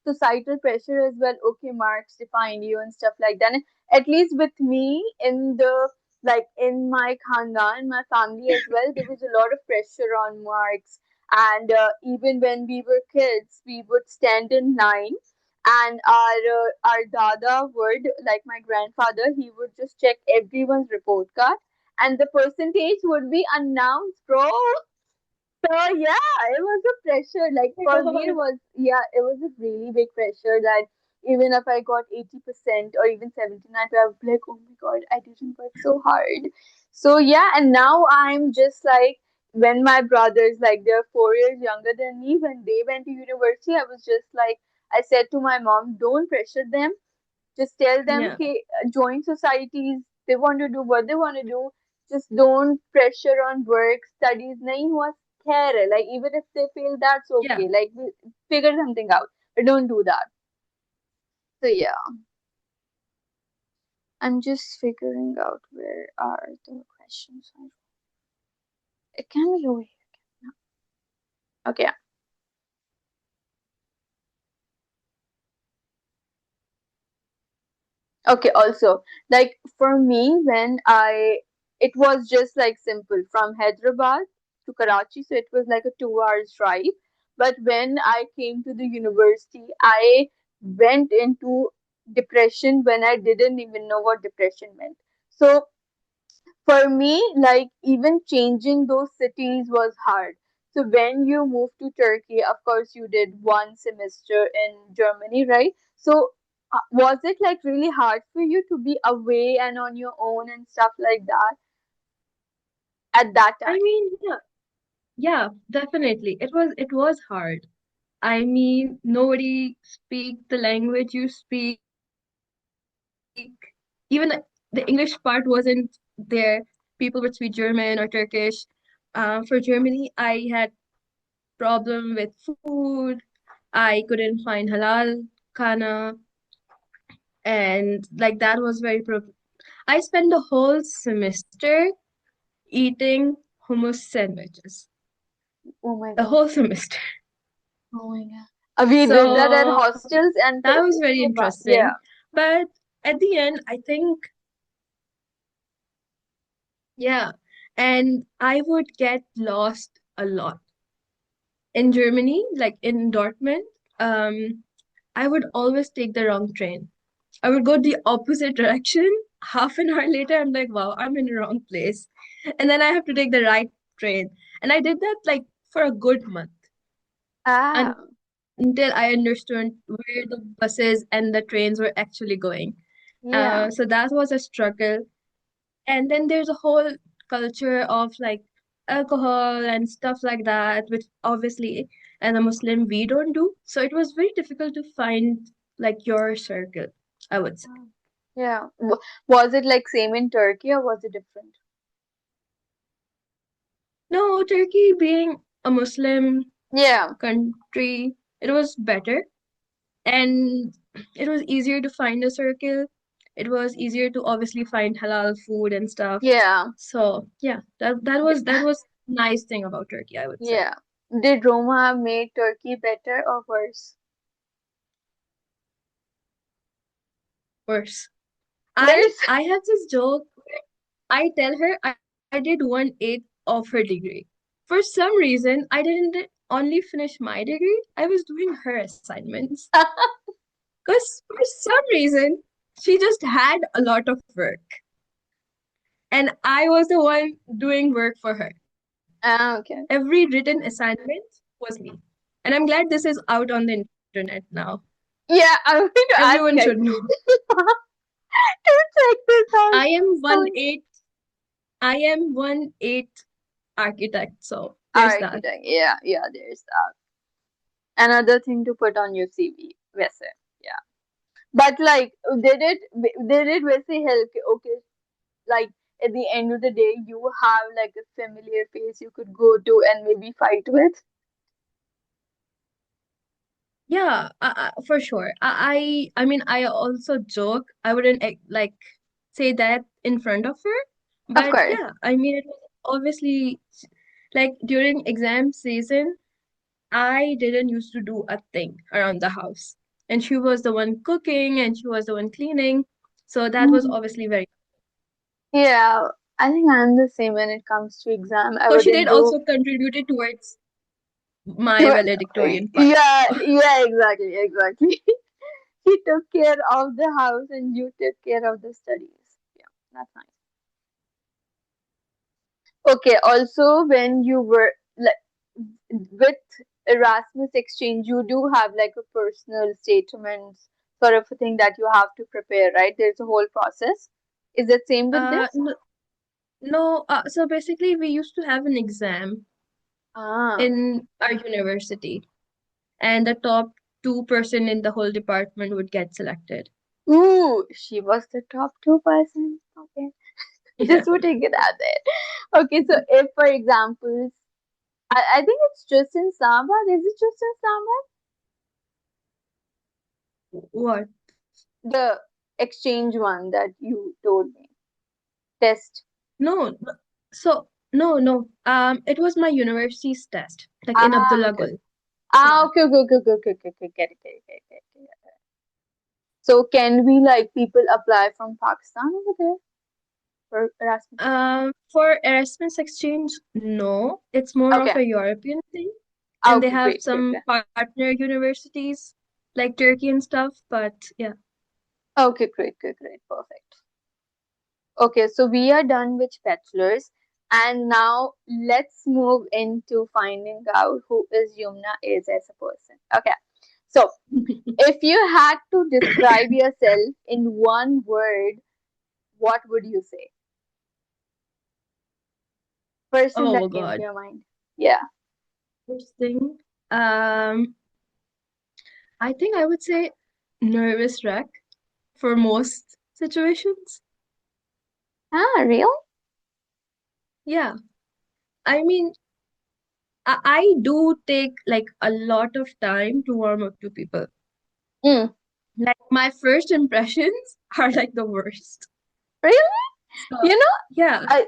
societal pressure as well. Okay, marks define you and stuff like that. And at least with me in the in my khandan, my family as well, there was a lot of pressure on marks. And even when we were kids, we would stand in line, and our dada would, like my grandfather, he would just check everyone's report card, and the percentage would be announced, bro. So yeah, it was a pressure. Like Oh for my me, it God. was, yeah, it was a really big pressure that even if I got 80% or even 79, I would be like, oh my god, I didn't work so hard. So yeah, and now I'm just like, when my brothers, like they're 4 years younger than me, when they went to university, I was just like, I said to my mom, don't pressure them, just tell them, Yeah, hey, join societies. They want to do what they want to do. Just don't pressure on work, studies. Nahi hua khair hai. Like even if they fail, that's yeah. okay. Like we figure something out. But don't do that. So yeah, I'm just figuring out where are the questions. It can be over here. Okay. Okay, also, like for me, it was just like simple from Hyderabad to Karachi, so it was like a 2 hours drive. But when I came to the university, I went into depression when I didn't even know what depression meant. So for me, like even changing those cities was hard. So when you moved to Turkey, of course, you did 1 semester in Germany, right? So was it like really hard for you to be away and on your own and stuff like that at that I time? mean, yeah, yeah, definitely. It was hard. I mean, nobody speak the language you speak. Even the English part wasn't there. People would speak German or Turkish. For Germany, I had problem with food. I couldn't find halal kana, and like that was very I spent the whole semester eating hummus sandwiches. Oh my The god. whole semester. Oh my god. We did that at So hostels and that it was was very so bad. Yeah. interesting. But at the end, I think, yeah, and I would get lost a lot. In Germany, like in Dortmund, um, I would always take the wrong train. I would go the opposite direction. Half an hour later, I'm like, wow, I'm in the wrong place. And then I have to take the right train. And I did that like for a good month Ah. until I understood where the buses and the trains were actually going. Yeah. So that was a struggle. And then there's a whole culture of like alcohol and stuff like that, which obviously as a Muslim we don't do. So it was very difficult to find like your circle, I would say. Yeah. Was it like same in Turkey or was it different? No, Turkey being a Muslim Yeah. country, it was better and it was easier to find a circle. It was easier to obviously find halal food and stuff. Yeah. So yeah, that was nice thing about Turkey, I would say. Yeah. Did Roma make Turkey better or worse? Worse. I Worse? I have this joke. I tell her I did 1/8 of her degree. For some reason, I didn't only finish my degree. I was doing her assignments. Because for some reason, she just had a lot of work. And I was the one doing work for her. Ah, okay. Every written assignment was me. And I'm glad this is out on the internet now. Yeah, I'm going to Everyone ask should know. actually to check this I out. am Oh, 1/8. I am 1/8 architect. So there's that. architect. Yeah, yeah, there's that. Another thing to put on your CV. वैसे. Yeah. But like, did it वैसे help? Okay, like at the end of the day, you have like a familiar face you could go to and maybe fight with. Yeah, for sure. I mean, I also joke. I wouldn't like say that in front of her, Of but course. yeah, I mean, it was obviously like during exam season, I didn't used to do a thing around the house, and she was the one cooking and she was the one cleaning, so that was Mhm. obviously very. Yeah, I think I'm the same when it comes to exam. I So she wouldn't did do. also contributed towards my valedictorian part. Yeah, yeah, exactly, exactly. He took care of the house and you took care of the studies. Yeah, that's nice. Okay, also when you were like with Erasmus exchange, you do have like a personal statement sort of a thing that you have to prepare, right? There's a whole process. Is it same with this? No, no. So basically, we used to have an exam Ah, in our university, and the top 2% in the whole department would get selected. ooh, she was the top 2%. Okay, Yeah. just putting it out there. Okay, so if, for example, I think it's just in Islamabad. Is it just in What? Islamabad? The exchange one that you told me. Test. No. No, no. It was my university's test, like in Ah, Abdullah okay. Gul. Ah, Yeah. okay, okay, okay, okay, okay, okay, okay. Get it, get it, get it, get it, get it. So can we like people apply from Pakistan over there for Erasmus? For Erasmus exchange, no, it's more of Okay. a European thing, and they Okay, have great, great, some great. partner universities like Turkey and stuff. But yeah. Okay, great, great, great, perfect. Okay, so we are done with bachelors, and now let's move into finding out who is Yumna is as a person. Okay, so if you had to describe yourself in one word, what would you say? First thing Oh that came to God. your mind. Yeah. First thing, um, I think I would say nervous wreck for most situations. Ah, real? Yeah. I mean, I do take like a lot of time to warm up to people. Mm, Like my first impressions are like the worst. really? So, You know, yeah. I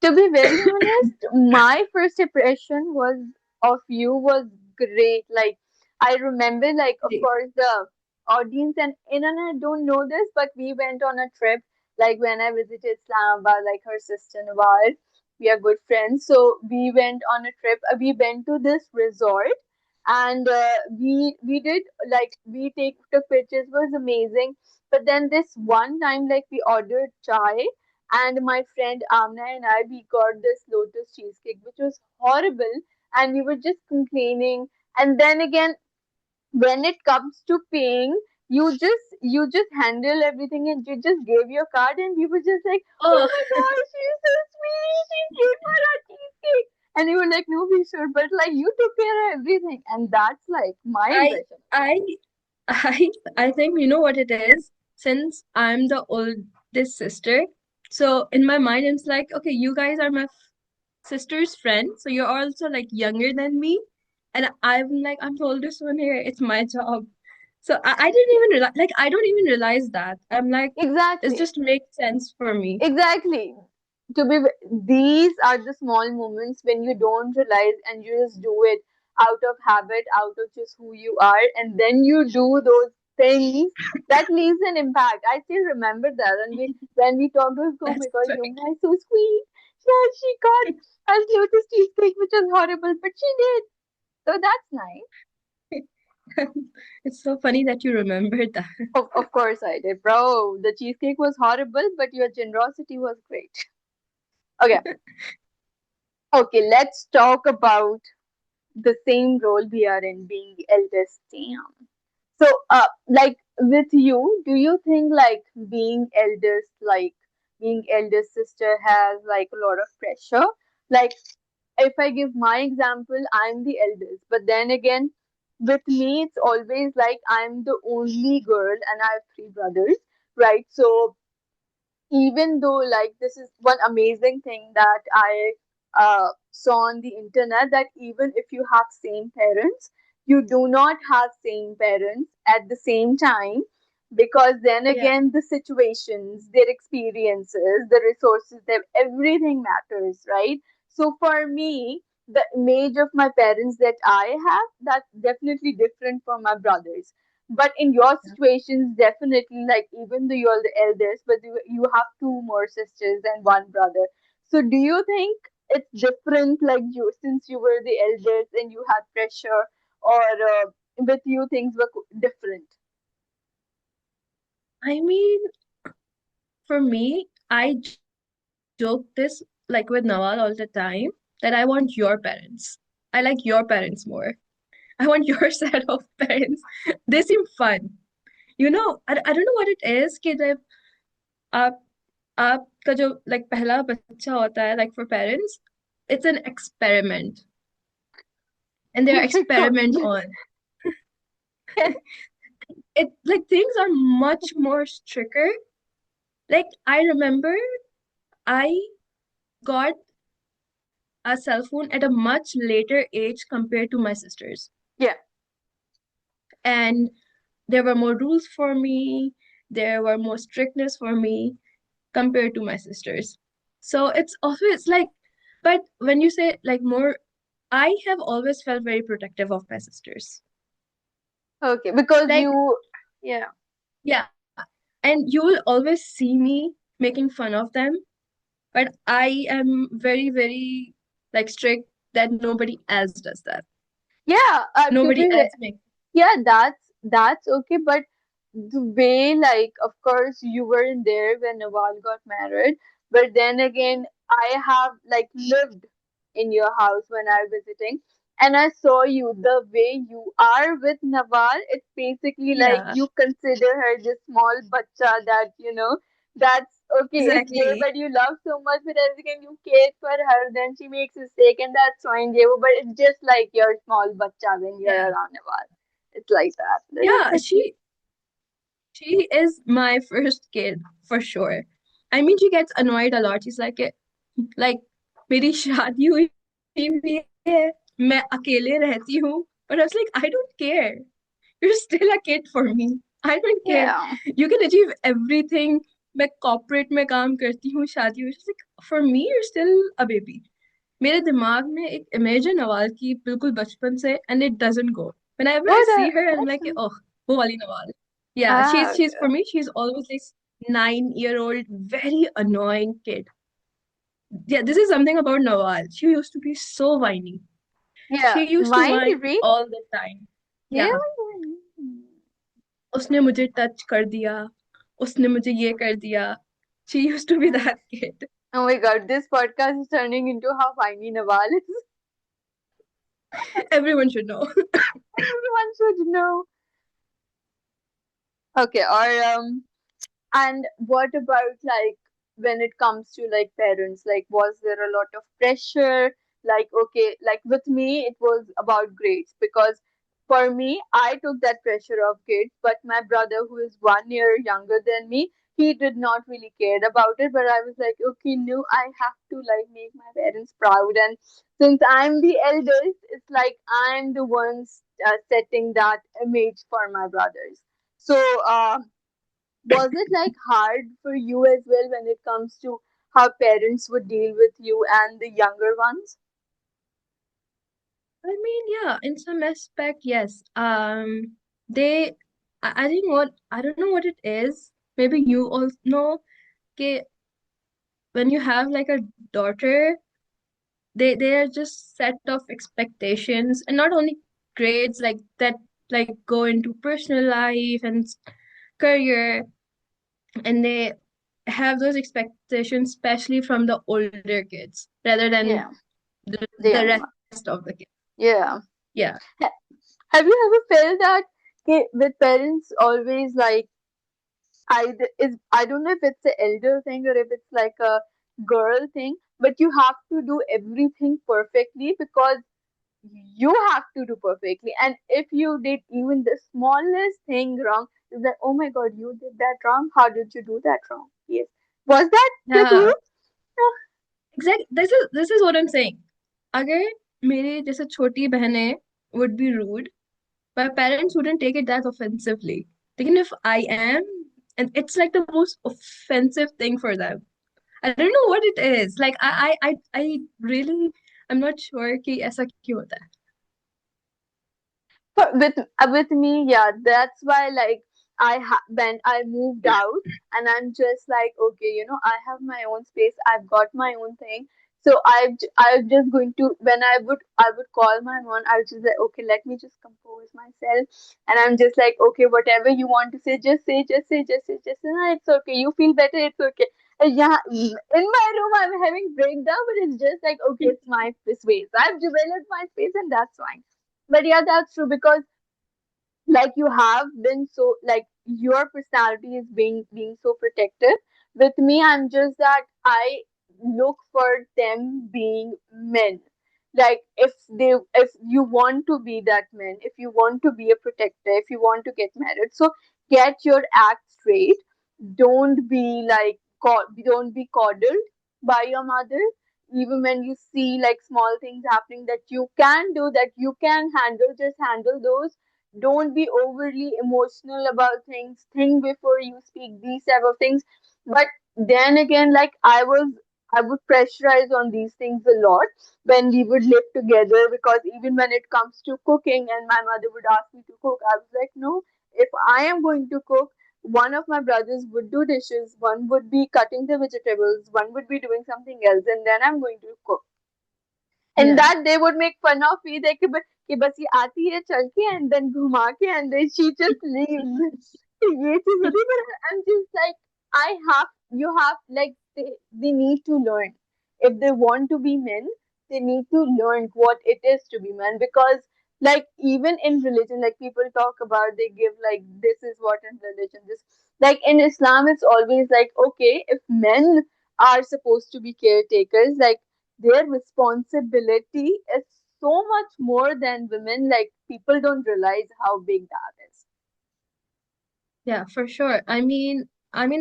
to be very honest, my first impression was of you was great. Like I remember, like of course the audience and internet don't know this, but we went on a trip. Like when I visited Islamabad, like her sister Nawal, we are good friends. So we went on a trip. We went to this resort, and we did like we take took pictures. Was amazing. But then this one time, like we ordered chai and my friend Amna and I, we got this lotus cheesecake, which was horrible, and we were just complaining. And then again, when it comes to paying, you just handle everything, and you just gave your card, and we were just like, oh Oh, my god, she's so sweet, she gave her a cheesecake, and you were like, no, we should, but like you took care of everything, and that's like my I impression. I I think you know what it is. Since I'm the oldest sister, so in my mind it's like, okay, you guys are my sister's friend, so you're also like younger than me, and I'm like I'm the oldest one here. It's my job. So I didn't even realize, like I don't even realize that. I'm like, it Exactly. just makes sense for me. Exactly. These are the small moments when you don't realize and you just do it out of habit, out of just who you are, and then you do those things that leaves an impact. I still remember that, and when we talked to oh That's my god, funny. Yumna is so sweet. Yeah, she got a lotus cheesecake, which is horrible, but she did. So that's nice. It's so funny that you remembered that. Of course I did, bro. The cheesecake was horrible, but your generosity was great. Okay, okay. Let's talk about the same role we are in being eldest. Damn. So, like with you, do you think like being eldest sister has like a lot of pressure? Like, if I give my example, I'm the eldest, but then again, with me, it's always like I'm the only girl and I have three brothers, right? So even though like this is one amazing thing that I saw on the internet that even if you have same parents, you do not have same parents at the same time because then Yeah. again the situations, their experiences, the resources, their everything matters, right? So for me, the image of my parents that I have that's definitely different from my brothers, but in your situations, definitely, like even though you're the eldest, but you have two more sisters and one brother. So, do you think it's different, like you, since you were the eldest and you had pressure, or with you things were different? I mean, for me, I joke this like with Nawal all the time that I want your parents. I like your parents more. I want your set of parents. They seem fun. I don't know what it is कि जब आप आपका जो like पहला बच्चा होता है like for parents, it's an experiment and there Oh are my God. experiments on. It like things are much more stricter. Like I remember I got a cell phone at a much later age compared to my sisters. Yeah. And there were more rules for me, there were more strictness for me compared to my sisters. So it's always like, but when you say like more, I have always felt very protective of my sisters. Okay, because Like, you, yeah. yeah, and you will always see me making fun of them, but I am very, very like strict that nobody else does that. Yeah, to Nobody be else makes. yeah, that's okay, but the way, like, of course you weren't there when Nawal got married, but then again, I have like lived in your house when I was visiting, and I saw you the way you are with Nawal. It's basically like Yeah, you consider her this small bacha that that's okay. It's there, exactly. but you love so much, but as again you care for her, then she makes a mistake, and that's fine, Devo. But it's just like your small bacha when you're Yeah. around Nawal. It's like that. Yeah, That's okay. she is my first kid for sure. I mean, she gets annoyed a lot. She's like मेरी शादी हुई हुई है मैं अकेले रहती हूँ but I was like I don't care. You're still a kid for me. I don't care. Yeah. You can achieve everything. मैं corporate में काम करती हूँ शादी हुई. She's like for me you're still a baby. मेरे दिमाग में एक इमेज है नवाल की बिल्कुल बचपन से and it doesn't go. Whenever I Oh, see her I'm that's like nice. oh वो वाली Nawal. Yeah, Ah, she's okay. for me she's always this 9-year-old very annoying kid. Yeah, this is something about Nawal. She used to be so whiny. Yeah. She used to Whiny, whine really? all the time. Yeah. Really? उसने मुझे touch कर दिया उसने मुझे ये कर दिया she used to be Yeah. that kid. Oh my God, this podcast is turning into how whiny Nawal is. Everyone should know. Everyone should know. Okay, or and what about like when it comes to like parents? Like, was there a lot of pressure? Like, okay, like with me, it was about grades because for me, I took that pressure of grades, but my brother, who is 1 year younger than me, he did not really cared about it. But I was like, okay, no, I have to like make my parents proud, and since I'm the eldest, it's like I'm the ones setting that image for my brothers. So, was it like hard for you as well when it comes to how parents would deal with you and the younger ones? I mean, yeah, in some aspect, yes. They, I think I don't know what it is. Maybe you all know, okay, when you have like a daughter, they are just set of expectations, and not only grades like that, like go into personal life and career, and they have those expectations, especially from the older kids, rather than Yeah, the the young one. rest of the kids. Yeah. Yeah. Ha- Have you ever felt that with parents always like I don't know if it's the elder thing or if it's like a girl thing, but you have to do everything perfectly because you have to do perfectly. And if you did even the smallest thing wrong, it's like, oh my god, you did that wrong. How did you do that wrong? Yes. Was that with Yeah, you? exactly. This is what I'm saying. अगर मेरे जैसे छोटी बहनें would be rude, my parents wouldn't take it that offensively. Even if I am, and it's like the most offensive thing for them. I don't know what it is. Like I really, I'm not sure कि ऐसा क्यों होता है. But with me, yeah, that's why like when I moved out and I'm just like, okay, I have my own space, I've got my own thing. So I'm just going to when I would call my mom, I was just like, okay, let me just compose myself, and I'm just like, okay, whatever you want to say, just say, just say, just say, just say. No, it's okay. You feel better, it's okay. Yeah, in my room I'm having breakdown, but it's just like okay, it's my space. I've developed my space, and that's fine. But yeah, that's true because like you have been so like your personality is being so protective. With me, I'm just that I look for them being men. Like if you want to be that man, if you want to be a protector, if you want to get married, so get your act straight. Don't be like don't be coddled by your mother. Even when you see like small things happening that you can do, that you can handle, just handle those. Don't be overly emotional about things. Think before you speak, these type of things. But then again, like I would pressurize on these things a lot when we would live together, because even when it comes to cooking and my mother would ask me to cook, I was like, no, if I am going to cook, one of my brothers would do dishes, one would be cutting the vegetables, one would be doing something else, and then I'm going to cook. And Yeah. that they would make fun of me that कि बस ये आती है चल के and then घुमा के and then she just leaves. ये चीज होती है, but I'm just like I have you have like they need to learn. If they want to be men, they need to learn what it is to be man, because like even in religion, like people talk about, they give like this is what in religion, this like in Islam it's always like okay, if men are supposed to be caretakers, like their responsibility is so much more than women. Like people don't realize how big that is. Yeah, for sure. I mean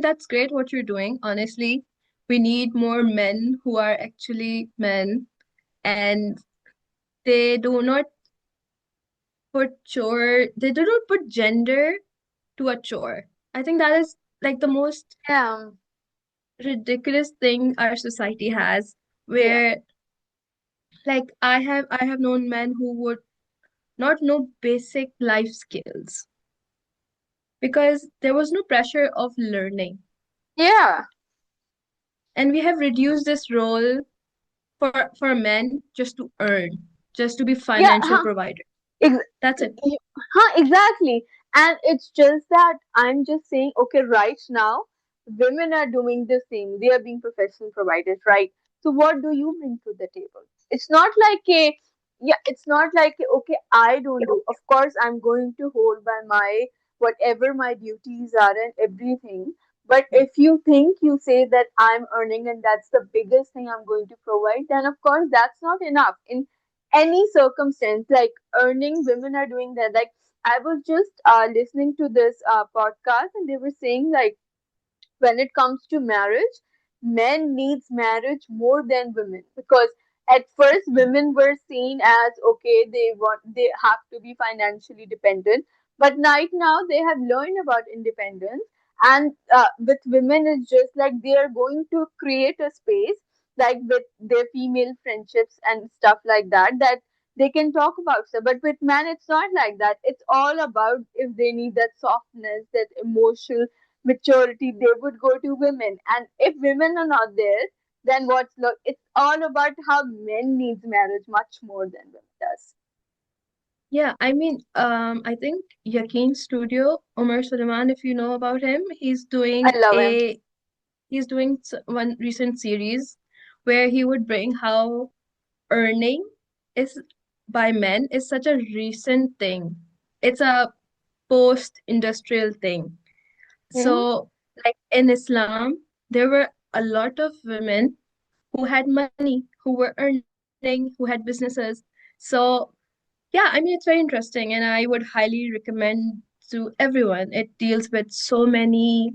that's great what you're doing. Honestly, we need more men who are actually men and they do not they do not put gender to a chore. I think that is like the most Yeah, ridiculous thing our society has, yeah, where like I have known men who would not know basic life skills because there was no pressure of learning. yeah, And we have reduced this role for men just to earn, just to be yeah. financial provider. Ex- That's it. exactly. And it's just that I'm just saying, okay, right now, women are doing the same. They are being professional providers, right? So what do you bring to the table? It's not like a, yeah, it's not like, okay, I don't do. Of course, I'm going to hold by my, whatever my duties are and everything. But if you think you say that I'm earning and that's the biggest thing I'm going to provide, then of course that's not enough. In any circumstance, like earning, women are doing that. Like I was just listening to this podcast, and they were saying like when it comes to marriage, men needs marriage more than women, because at first women were seen as okay, they have to be financially dependent, but right now they have learned about independence. And with women it's just like they are going to create a space, like with their female friendships and stuff like that, that they can talk about stuff. But with men it's not like that. It's all about if they need that softness, that emotional maturity, they would go to women. And if women are not there, then what's look? It's all about how men needs marriage much more than women does. Yeah, I think Yakin Studio, Omar Suleiman, if you know about him, I love him. he's doing one recent series where he would bring how earning is by men is such a recent thing. It's a post-industrial thing. Yeah. So, like in Islam, there were a lot of women who had money, who were earning, who had businesses. So, yeah, it's very interesting, and I would highly recommend to everyone. It deals with so many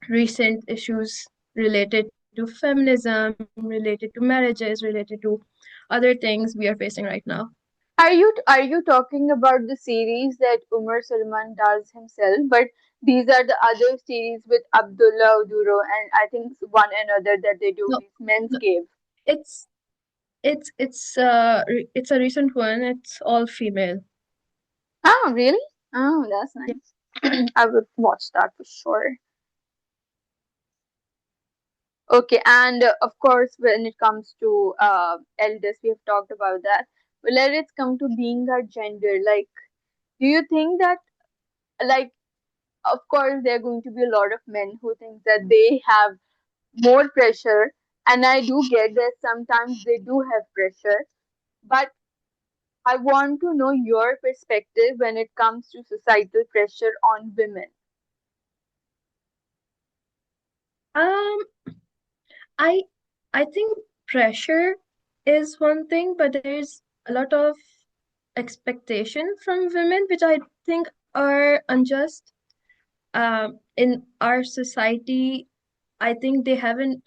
recent issues related to feminism, related to marriages, related to other things we are facing right now. Are you talking about the series that Umar Sulman does himself? But these are the other series with Abdullah Uduro and I think one another that they do No, this men's no, cave. it's it's a recent one. It's all female. Oh, really? Oh, that's Yeah. nice. I would watch that for sure. Okay, and of course, when it comes to elders, we have talked about that. But let's come to being our gender. Like, do you think that, like, of course, there are going to be a lot of men who think that they have more pressure, and I do get that sometimes they do have pressure, but I want to know your perspective when it comes to societal pressure on women. Um, I I think pressure is one thing, but there's a lot of expectation from women, which I think are unjust. In our society, I think they haven't,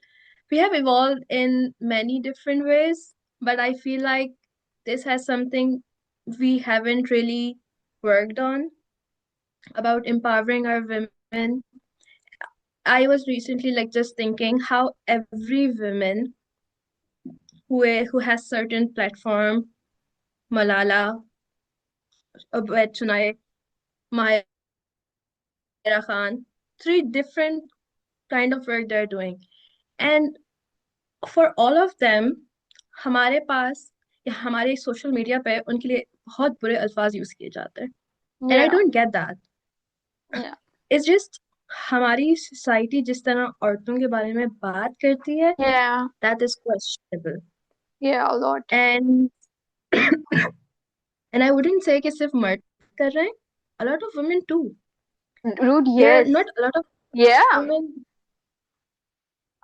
we have evolved in many different ways, but I feel like this has something we haven't really worked on about empowering our women. I was recently like just thinking how every woman who has certain platform, Malala, Tonight, Mahira Khan, three different kind of work they're doing. And for all of them, हमारे पास या हमारे social media पे उनके लिए बहुत बुरे अल्फाज use किए जाते हैं. And I don't get Yeah, that. yeah, It's just हमारी सोसाइटी जिस तरह औरतों के बारे में बात करती है, yeah, that is questionable. yeah, a lot. And and I wouldn't say कि सिर्फ मर्द कर रहे हैं, a lot of women too. Rude, There are yes. not a lot of Yeah, women,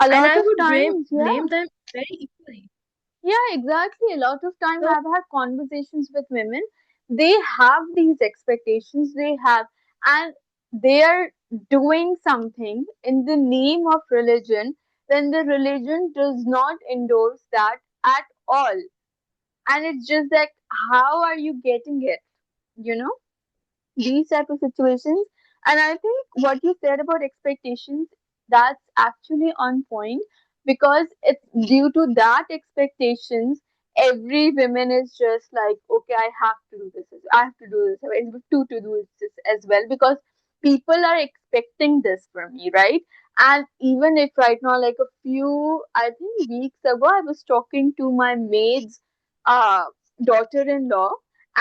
a and lot I of would times, yeah. blame them very equally. Yeah, exactly. A lot of time So I've had conversations with women. They have these expectations, they have, and they are doing something in the name of religion when the religion does not endorse that at all. And it's just like, how are you getting it? You know? These type of situations. And I think what you said about expectations, that's actually on point, because it's due to that expectations every woman is just like, okay, I have to do this, I have to do this, I have to do this as well, because people are expecting this from me, right? And even if right now, like a few, I think weeks ago, I was talking to my maid's uh daughter-in-law,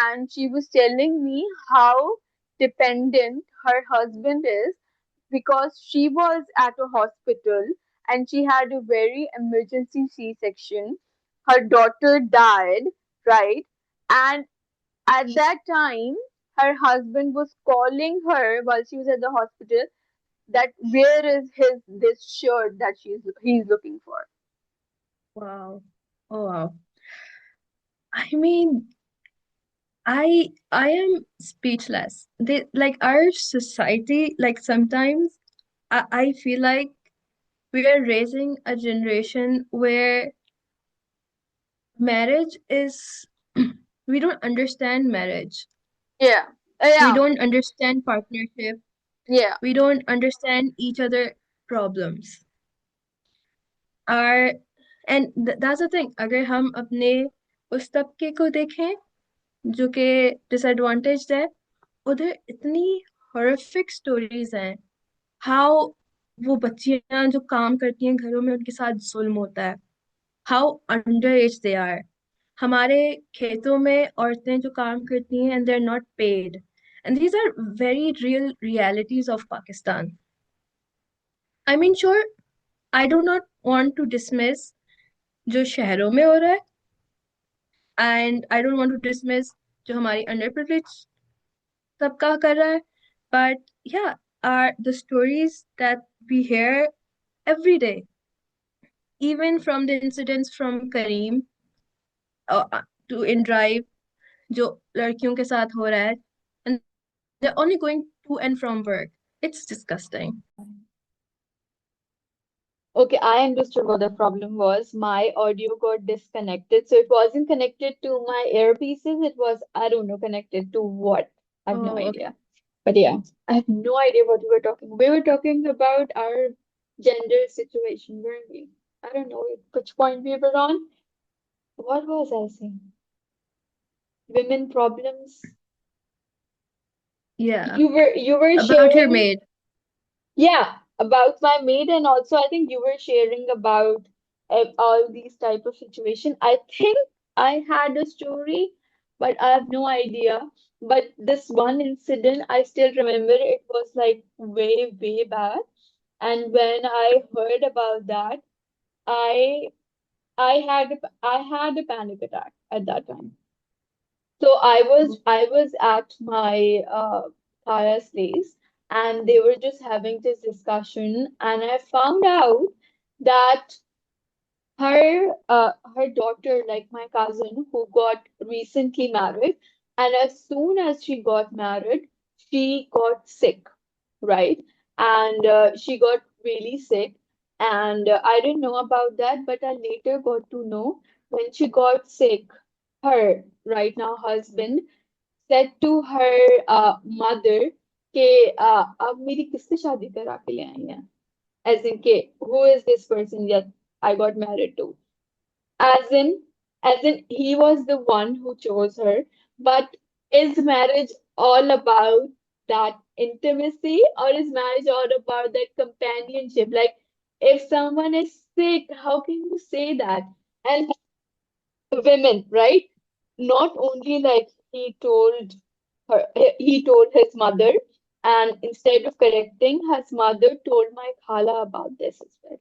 and she was telling me how dependent her husband is, because she was at a hospital and she had a very emergency C-section. Her daughter died, right? And at that time, her husband was calling her while she was at the hospital that where is his this shirt that he's looking for. wow. Oh wow. I mean, I am speechless. They like our society, like sometimes I feel like we are raising a generation where marriage is we don't understand marriage. Yeah. We Yeah. don't understand partnership. Yeah. We don't understand each other problems. Our and that's the thing. अगर हम अपने उस तबके को देखें जो कि disadvantaged है, उधर इतनी horrific stories हैं. How वो बच्चियां जो काम करती हैं घरों में उनके साथ जुल्म होता है. How underage they are. हमारे खेतों में औरतें जो काम करती हैं and they're not paid. And these are very real realities of Pakistan. I mean, sure, I do not want to dismiss जो शहरों में हो रहा है, and I don't want to dismiss जो हमारी underprivileged तबका कर रहा है, but yeah, are the stories that we hear every day, even from the incidents from Kareem to in Drive जो लड़कियों के साथ हो रहा है, and they're only going to and from work. It's disgusting. Okay, I understood what the problem was. My audio got disconnected. So it wasn't connected to my earpieces. It was, I don't know, connected to what? I have no Oh, okay. idea. But yeah, I have no idea what we were talking. We were talking about our gender situation, weren't we? I don't know which point we were on. What was I saying? Women problems. Yeah. You were About your sharing. maid. Yeah, about my maid, and also I think you were sharing about all these type of situation. I think I had a story, but I have no idea. But this one incident, I still remember. It was like way, way back. And when I heard about that, I I had a panic attack at that time. So I was at my Tara's place, and they were just having this discussion, and I found out that her daughter, like my cousin, who got recently married, and as soon as she got married, she got sick, right? And she got really sick, and I didn't know about that, but I later got to know when she got sick, her right now husband said to her mother कि अब मेरी किससे शादी करा के ले आई हैं, as in के who is this person that I got married to, as in he was the one who chose her, but is marriage all about that intimacy, or is marriage all about that companionship? Like, if someone is sick, how can you say that? And women, right? Not only like he told his mother, and instead of correcting, his mother told my khala about this as well.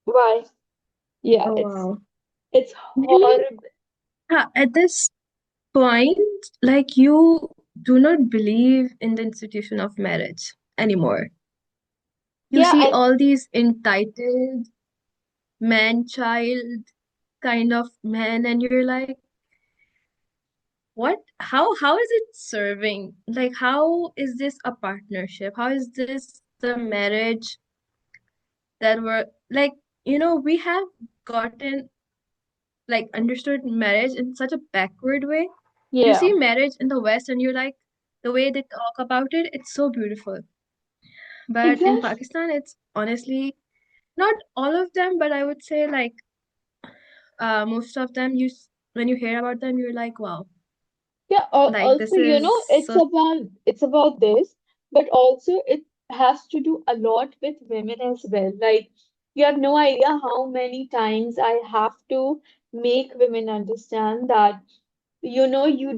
Why? Yeah, Oh it's wow. it's I mean, horrible. at this point, like you do not believe in the institution of marriage anymore. You Yeah, see and all these entitled man-child kind of men, and you're like, what? How is it serving? Like, how is this a partnership? How is this the marriage that we're like, we have gotten like understood marriage in such a backward way. You yeah, see marriage in the West and you're like, the way they talk about it, it's so beautiful. But in exactly. Pakistan, it's honestly not all of them, but I would say like most of them, when you hear about them, you're like, wow, Yeah, like also, this is so, it's about this, but also it has to do a lot with women as well. Like, you have no idea how many times I have to make women understand that, you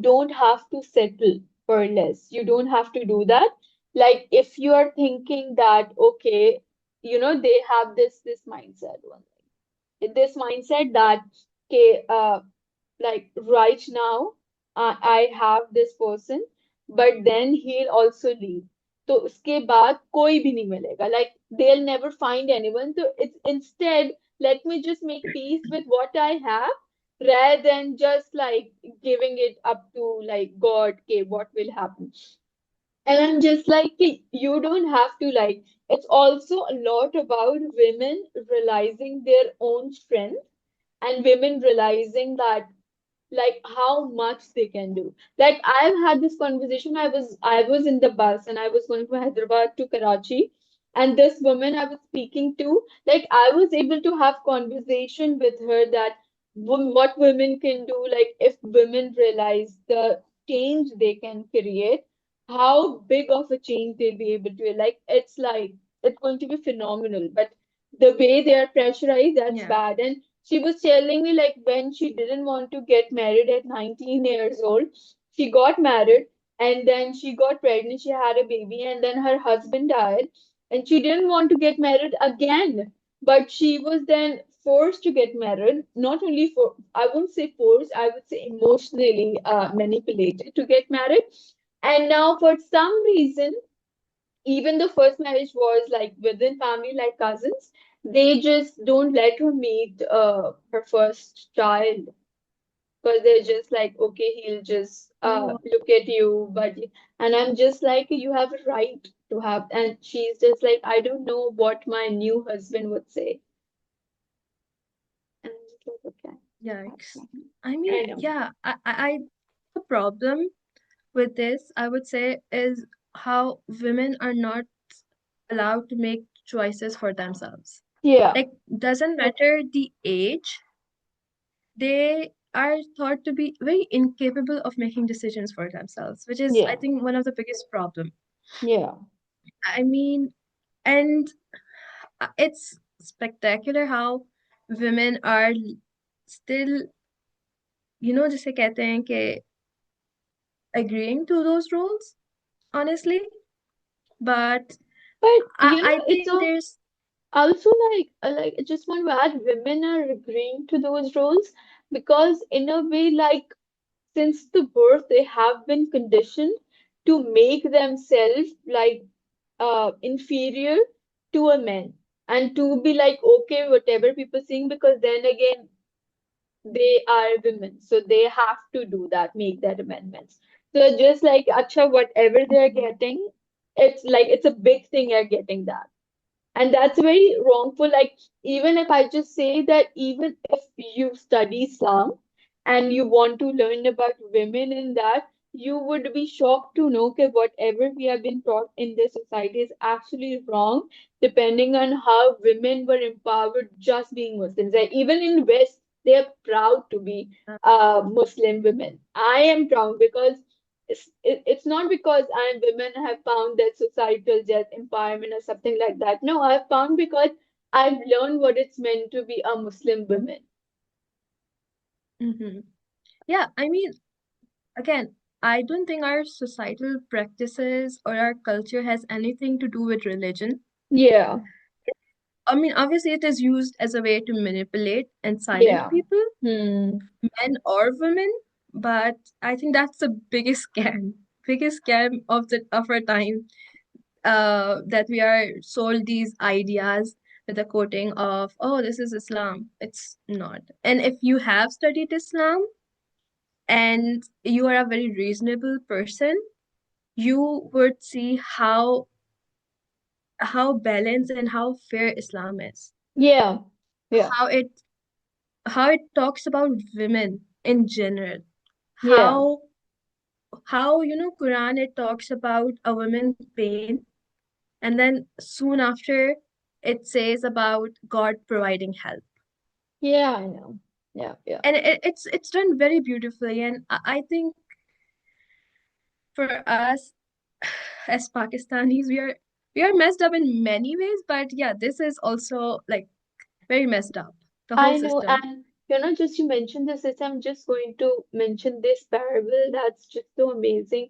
don't have to settle for less. You don't have to do that. Like, if you are thinking that, okay, they have this mindset, that, okay, like right now, I have this person, but then he'll also leave. तो उसके बाद कोई भी नहीं मिलेगा. Like, they'll never find anyone. So it's instead, let me just make peace with what I have, rather than just like giving it up to like God, okay, what will happen? And I'm just like, you don't have to like. It's also a lot about women realizing their own strength, and women realizing that, like, how much they can do. Like, I've had this conversation. I was in the bus, and I was going from Hyderabad to Karachi, and this woman I was speaking to, like, I was able to have conversation with her that what women can do, like, if women realize the change they can create, how big of a change they'll be able to. Like, it's going to be phenomenal. But the way they are pressurized, that's yeah. bad. And she was telling me, like, when she didn't want to get married at 19 years old, she got married, and then she got pregnant, she had a baby, and then her husband died, and she didn't want to get married again. But she was then forced to get married, not only for, I won't say forced, I would say emotionally manipulated to get married. And now, for some reason, even the first marriage was like within family, like cousins, they just don't let her meet her first child, because they're just like, okay, he'll just Oh, look at you, but. And I'm just like, you have a right to have. And she's just like, I don't know what my new husband would say. And I'm just like, okay, that's yikes. fine. I mean, I know. yeah, the problem with this, I would say, is how women are not allowed to make choices for themselves. Yeah, Like, doesn't matter the age, they are thought to be very incapable of making decisions for themselves, which is, I yeah, think, one of the biggest problem. yeah, I mean, and it's spectacular how women are still, जैसे कहते हैं कि agreeing to those roles, honestly. But But I it's think there's also like I just want to add, women are agreeing to those roles because in a way, like since the birth, they have been conditioned to make themselves like inferior to a man and to be like okay whatever people saying, because then again they are women, so they have to do that, make that amendments. So just like acha, whatever they're getting, it's like it's a big thing you're getting that. And that's very wrongful. Like, even if I just say that, even if you study Islam and you want to learn about women in that, you would be shocked to know that whatever we have been taught in this society is actually wrong, depending on how women were empowered just being Muslims. Like, even in West, they are proud to be Muslim women. I am proud because it's not because I'm women have found that societal just empowerment or something like that. No, I've found because I've learned what it's meant to be a Muslim woman. Mhm. Yeah, I mean, again, I don't think our societal practices or our culture has anything to do with religion. Yeah, I mean, obviously, it is used as a way to manipulate and silence yeah, people, hmm, men or women. But I think that's the biggest scam, biggest scam of our time. That we are sold these ideas with a coating of, oh, this is Islam. It's not. And if you have studied Islam and you are a very reasonable person, you would see how balanced and how fair Islam is. yeah, yeah, How it talks about women in general. yeah, How Quran, it talks about a woman's pain, and then soon after it says about God providing help. yeah, I know. Yeah, yeah. And it's done very beautifully. And I think for us as Pakistanis, we are messed up in many ways, but yeah, this is also like very messed up, the whole I know, system. and just you mentioned this, I'm just going to mention this parable that's just so amazing.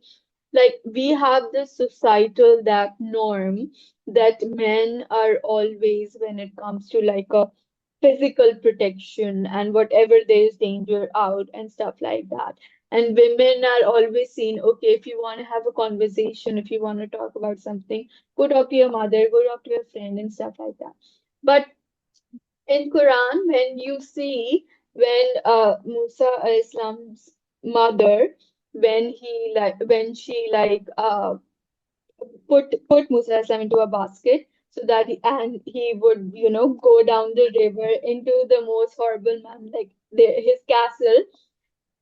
Like, we have this societal that norm that men are always, when it comes to like a physical protection and whatever there's danger out and stuff like that. And women are always seen, okay, if you want to have a conversation, if you want to talk about something, go talk to your mother, go talk to your friend and stuff like that. But in Quran, when you see when Musa Islam's mother, when she put Musa Islam into a basket so that he would go down the river into the most horrible man, like his castle.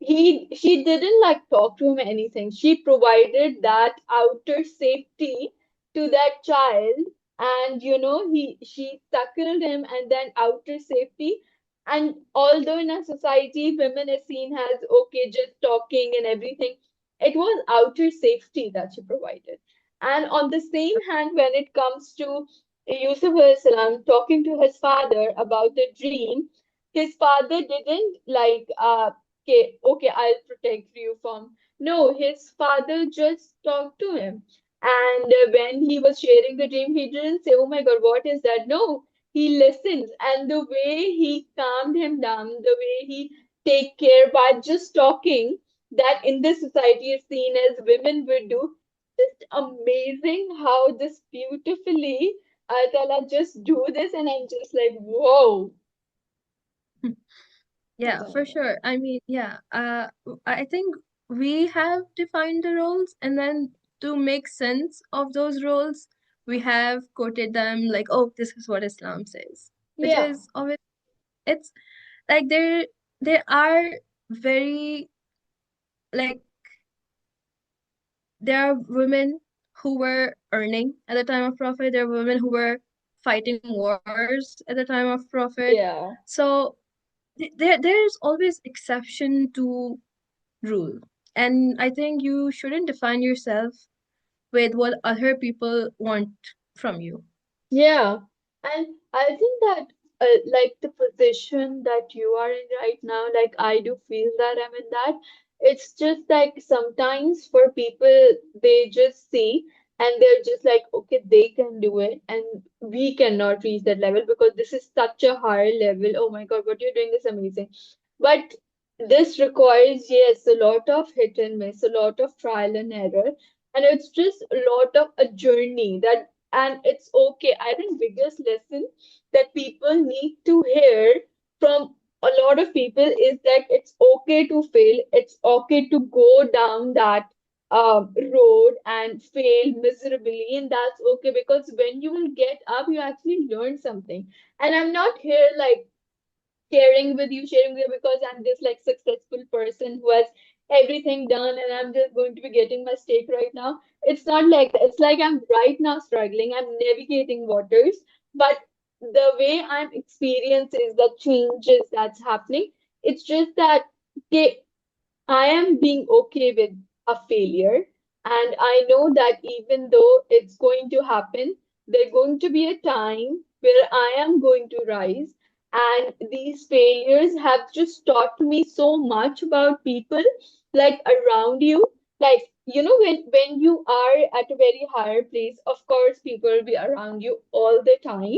She didn't like talk to him anything. She provided that outer safety to that child, and he she suckled him and then outer safety. And although in our society women is seen as okay just talking and everything, it was outer safety that she provided. And on the same hand, when it comes to Yusuf alayhi salam talking to his father about the dream, his father didn't okay, I'll protect you from. No, his father just talked to him. And when he was sharing the dream, he didn't say, oh my God, what is that? No, he listens. And the way he calmed him down, the way he take care by just talking, that in this society is seen as women would do. Just amazing how this beautifully Atala just do this. And I'm just like, whoa. I Yeah, don't for know. sure. I mean, yeah, I think we have defined the roles, and then to make sense of those roles, we have quoted them like, oh, this is what Islam says, which Yeah. is always, it's like there are very, like, there are women who were earning at the time of Prophet, there are women who were fighting wars at the time of Prophet. Yeah. So there's always exception to rule. And I think you shouldn't define yourself with what other people want from you. Yeah. And I think that like the position that you are in right now, like I do feel that I'm in that. It's just like sometimes for people, they just see and they're just like, okay, they can do it and we cannot reach that level because this is such a high level. Oh my God, what you're doing is amazing. But this requires, yes, a lot of hit and miss, a lot of trial and error, and it's just a lot of a journey that, and it's okay. I think biggest lesson that people need to hear from a lot of people is that it's okay to fail, it's okay to go down that road and fail miserably, and that's okay because when you will get up, you actually learn something. And I'm not here like sharing with you because I'm this like successful person who has everything done and I'm just going to be getting my steak right now. It's not like that. It's like I'm right now struggling, I'm navigating waters, but the way I'm experiencing the changes that's happening, it's just that okay, I am being okay with a failure, and I know that even though it's going to happen, there's going to be a time where I am going to rise. And these failures have just taught me so much about people like around you. Like, you know, when you are at a very higher place, of course, people will be around you all the time.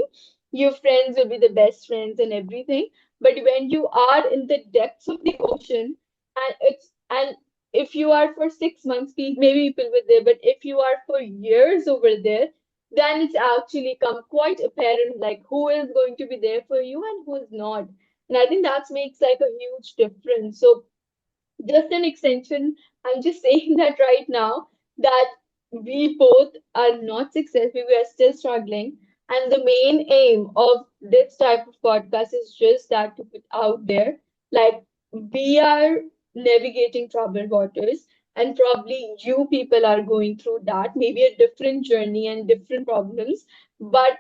Your friends will be the best friends and everything. But when you are in the depths of the ocean, and if you are for 6 months, maybe people were there, but if you are for years over there, then it's actually come quite apparent like who is going to be there for you and who is not. And I think that makes like a huge difference. So just an extension. I'm just saying that right now that we both are not successful, we are still struggling. And the main aim of this type of podcast is just that to put out there, like we are navigating troubled waters, and probably you people are going through that, maybe a different journey and different problems. But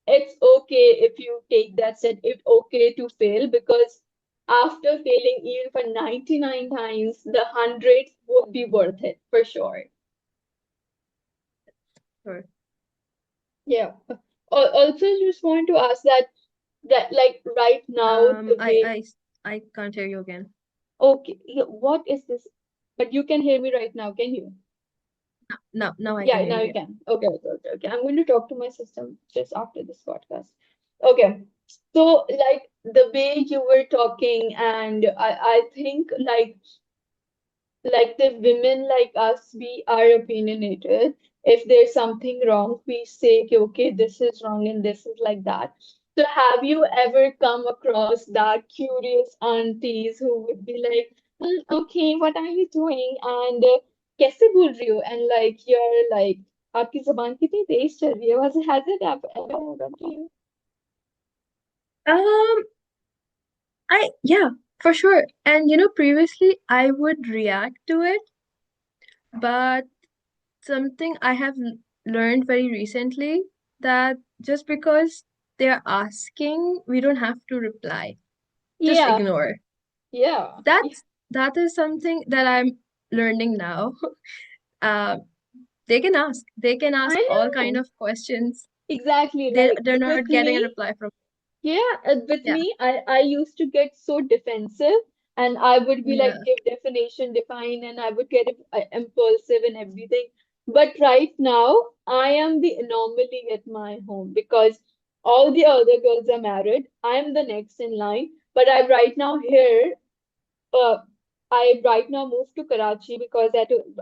it's okay if you take that step. It's okay to fail because after failing even for 99 times, the 100th would be worth it for sure. Sure. Yeah. Also, just want to ask that like right now the way. I can't hear you again. Okay, yeah, what is this? But you can hear me right now, can you? Now I can Yeah, hear now you. you Yeah. can. Okay, okay, okay, okay. I'm going to talk to my system just after this podcast. Okay. So, like the way you were talking, and I think like the women like us, we are opinionated. If there's something wrong, we say, okay, this is wrong and this is like that. So, have you ever come across that curious aunties who would be like, okay, what are you doing? And कैसे बोल रही हो? And like you're like, आपकी ज़बान कितनी तेज चल रही है? Has it ever happened to you? Um, yeah, for sure. And previously I would react to it, but something I have learned very recently, that just because they're asking, we don't have to reply. Just Yeah, ignore. yeah, yeah. That is something that I'm learning now. Uh, they can ask. They can I ask all kind know. of questions. Exactly. They're not With getting a me, reply from. yeah, with Yeah. me, I used to get so defensive and I would be like, Yeah. give definition, define, and I would get impulsive and everything. But right now, I am the anomaly at my home because all the other girls are married. I am the next in line. But I'm right now here uh, I right now moved to Karachi because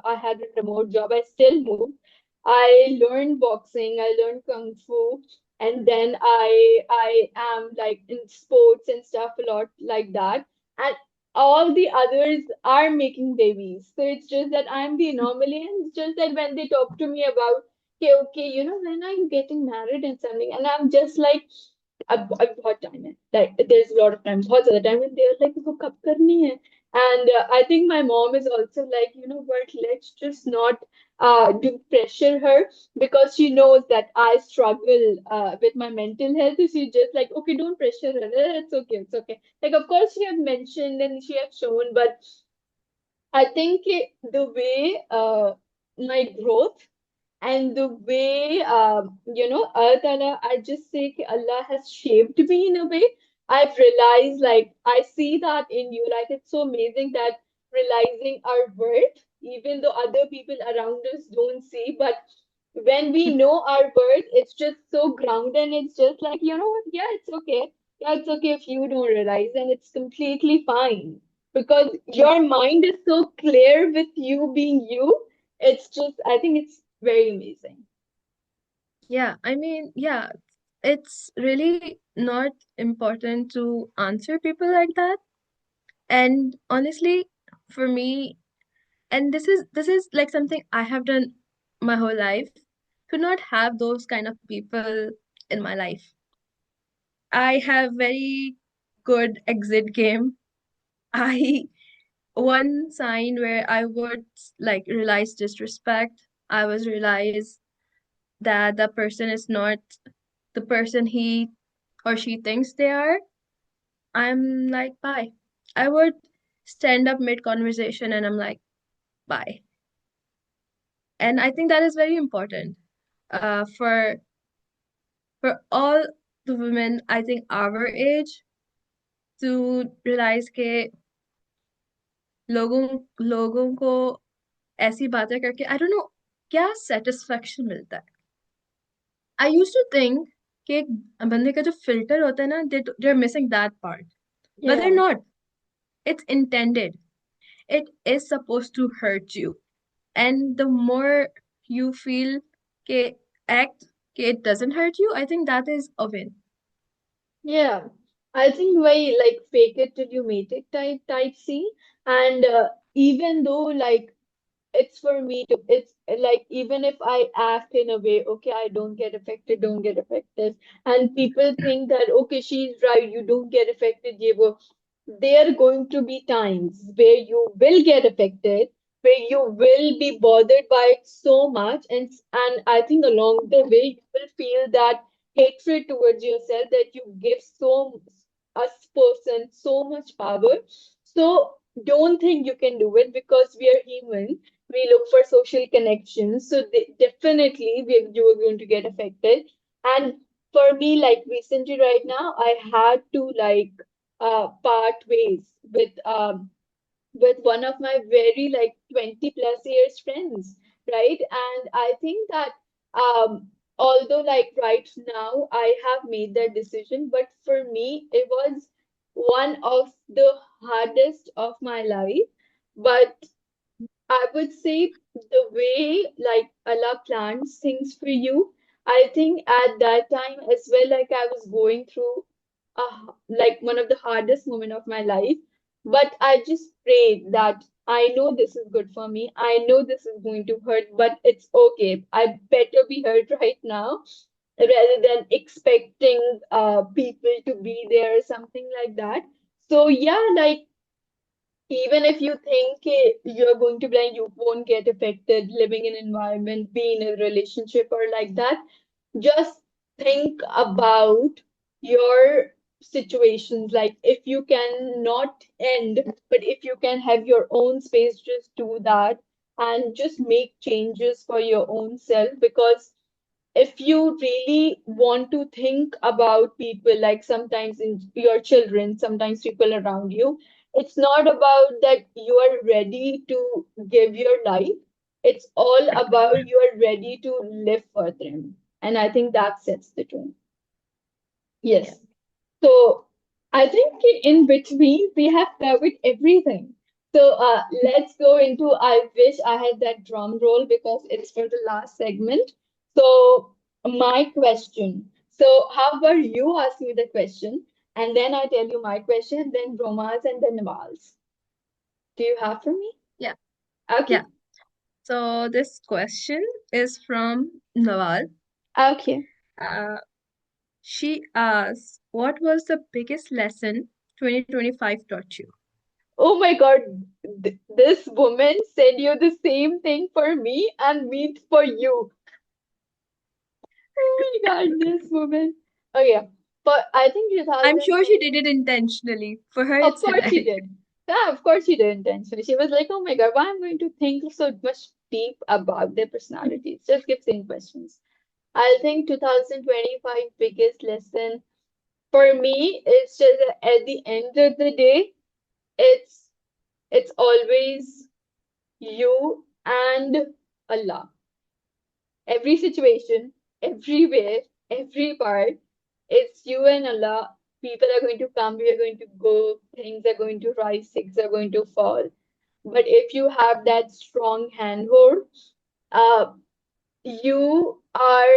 I had a remote job. I still moved. I learned boxing, I learned kung fu, and then I am like in sports and stuff a lot like that. And all the others are making babies. So it's just that I'm the anomaly, and it's just that when they talk to me about okay, when are you getting married and something, and I'm just like अब बहुत time है like there's a lot of time बहुत ज़्यादा time and they're like वो कब करनी है and I think my mom is also like what, let's just not do pressure her because she knows that I struggle with my mental health. So she's just like, okay, don't pressure her. It's okay, it's okay. Like, of course, she have mentioned and she have shown, but I think the way my growth and the way Allah Ta'ala, I just say कि Allah has shaped me in a way. I've realized like I see that in you. Like it's so amazing that realizing our worth, even though other people around us don't see, but When we know our worth, it's just so grounded and it's just like, you know what? Yeah, it's okay. Yeah, it's okay if you don't realize, and it's completely fine because your mind is so clear with you being you. It's just, I think it's very amazing. Yeah, I mean, yeah, it's really not important to answer people like that. And honestly, for me, and this is like something I have done my whole life, to not have those kind of people in my life. I have very good exit game. I one sign where I would like realize disrespect, I was realize that the person is not the person he or she thinks they are, I'm like, bye. I would stand up mid conversation and I'm like, bye. And I think that is very important for all the women, I think our age, to realize कि लोगों लोगों को ऐसी बातें करके I don't know क्या satisfaction मिलता है. I used to think कि एक बंदे का जो filter होता है ना, they're missing that part, but they're Yeah. not. It's intended. It is supposed to hurt you, and the more you feel कि act कि it doesn't hurt you, I think that is a win. Yeah, I think why like fake it till you make it type C. And even though like it's for me to, it's like even if I act in a way, okay, I don't get affected, don't get affected, and people think that okay, she's right, you don't get affected, yeah, there are going to be times where you will get affected, where you will be bothered by it so much, and I think along the way you will feel that hatred towards yourself that you give so a person so much power. So don't think you can do it because we are human. We look for social connections. So definitely you are going to get affected. And for me, like recently right now, I had to like part ways with one of my very like 20 plus years friends, right? And I think that although like right now I have made that decision, but for me it was one of the hardest of my life. But I would say the way like Allah plans things for you. I think at that time as well, like I was going through like one of the hardest moment of my life. But I just prayed that I know this is good for me. I know this is going to hurt, but it's okay. I better be hurt right now rather than expecting people to be there or something like that. So yeah, like even if you think you're going to be like you won't get affected living in an environment, be in a relationship or like that, just think about your situations. Like if you can not end, but if you can have your own space, just do that and just make changes for your own self because if you really want to think about people, like sometimes in your children, sometimes people around you, it's not about that you are ready to give your life. It's all about you are ready to live for them. And I think that sets the tone. Yeah. Yes. So I think in between we have covered everything. So let's go into I wish I had that drum roll because it's for the last segment. So my question. So how about you ask me the question and then I tell you my question, then Roma's and then Nawal's. Do you have for me? Yeah. Okay. Yeah. So this question is from Nawal. Okay. Uh, she asks, what was the biggest lesson 2025 taught you? Oh my God, this woman said you the same thing for me and me for you. Oh my God, this woman. Oh yeah, but I think I'm sure she did 2020. it intentionally. For her, Of it's course she hilarious. did. Yeah, of course she did intentionally. She was like, "Oh my God, why I'm going to think so much deep about their personalities? Just give same questions." I think 2025 biggest lesson for me is just that at the end of the day, it's it's always you and Allah. Every situation, everywhere, every part, it's you and Allah. People are going to come, we are going to go, things are going to rise, things are going to fall. But if you have that strong handhold, uh, you are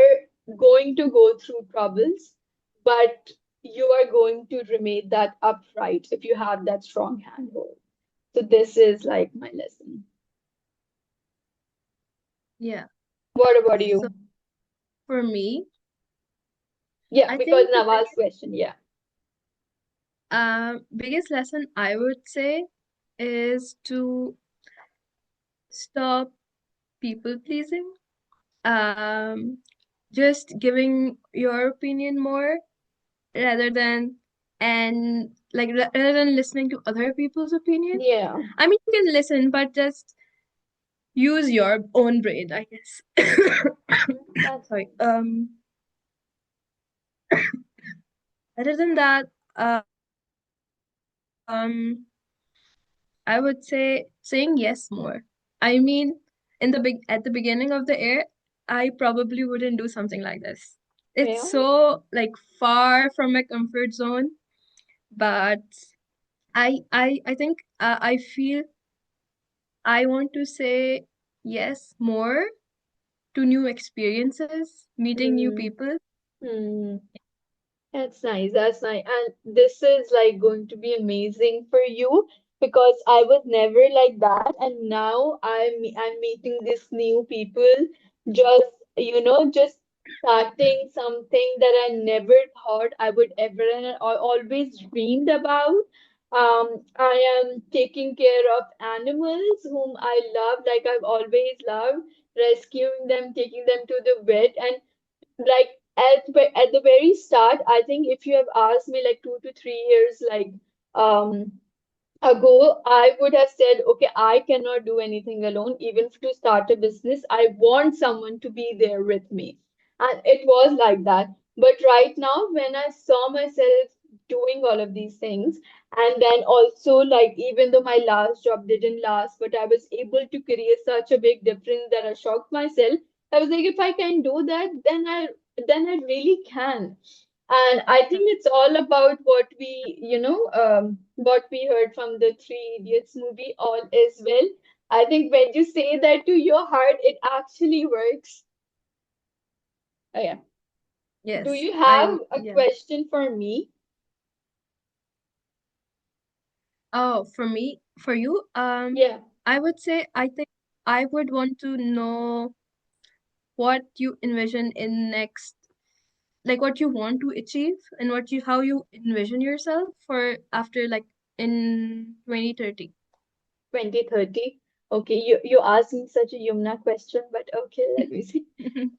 going to go through troubles, but you are going to remain that upright if you have that strong handhold. So this is like my lesson. Yeah. What about So you? for me, Yeah, I because think the Nawaz's question, yeah. biggest lesson I would say is to stop people pleasing. Um, just giving your opinion more rather than rather than listening to other people's opinion. Yeah. I mean, you can listen, but just use your own brain, I guess. That's Sorry. nice. Other than that, I would say saying yes more. I mean, at the beginning of the year, I probably wouldn't do something like this. It's Yeah. so like far from my comfort zone, but I think I feel I want to say yes more to new experiences, meeting new Hmm. people. Hmm. That's nice. That's nice. And this is like going to be amazing for you because I was never like that. And now I'm meeting these new people, just just starting something that I never thought I would ever and I always dreamed about. I am taking care of animals whom I love, like I've always loved, rescuing them, taking them to the vet, and like at the very start, I think if you have asked me like 2 to 3 years um ago, I would have said, okay, I cannot do anything alone. Even to start a business, I want someone to be there with me. And it was like that. But right now, when I saw myself doing all of these things, and then also, like, even though my last job didn't last, but I was able to create such a big difference that I shocked myself. I was like, if I can do that, then I really can. And I think it's all about what what we heard from the Three Idiots movie, all is well. I think when you say that to your heart, it actually works. Oh, yeah. Do Yes, you have a yeah. question for me? Oh, for you, Yeah, I would say I think I would want to know what you envision in next, like what you want to achieve and how you envision yourself for after like in 2030. 2030. Okay, you asked me such a Yumna question, but okay, let me see.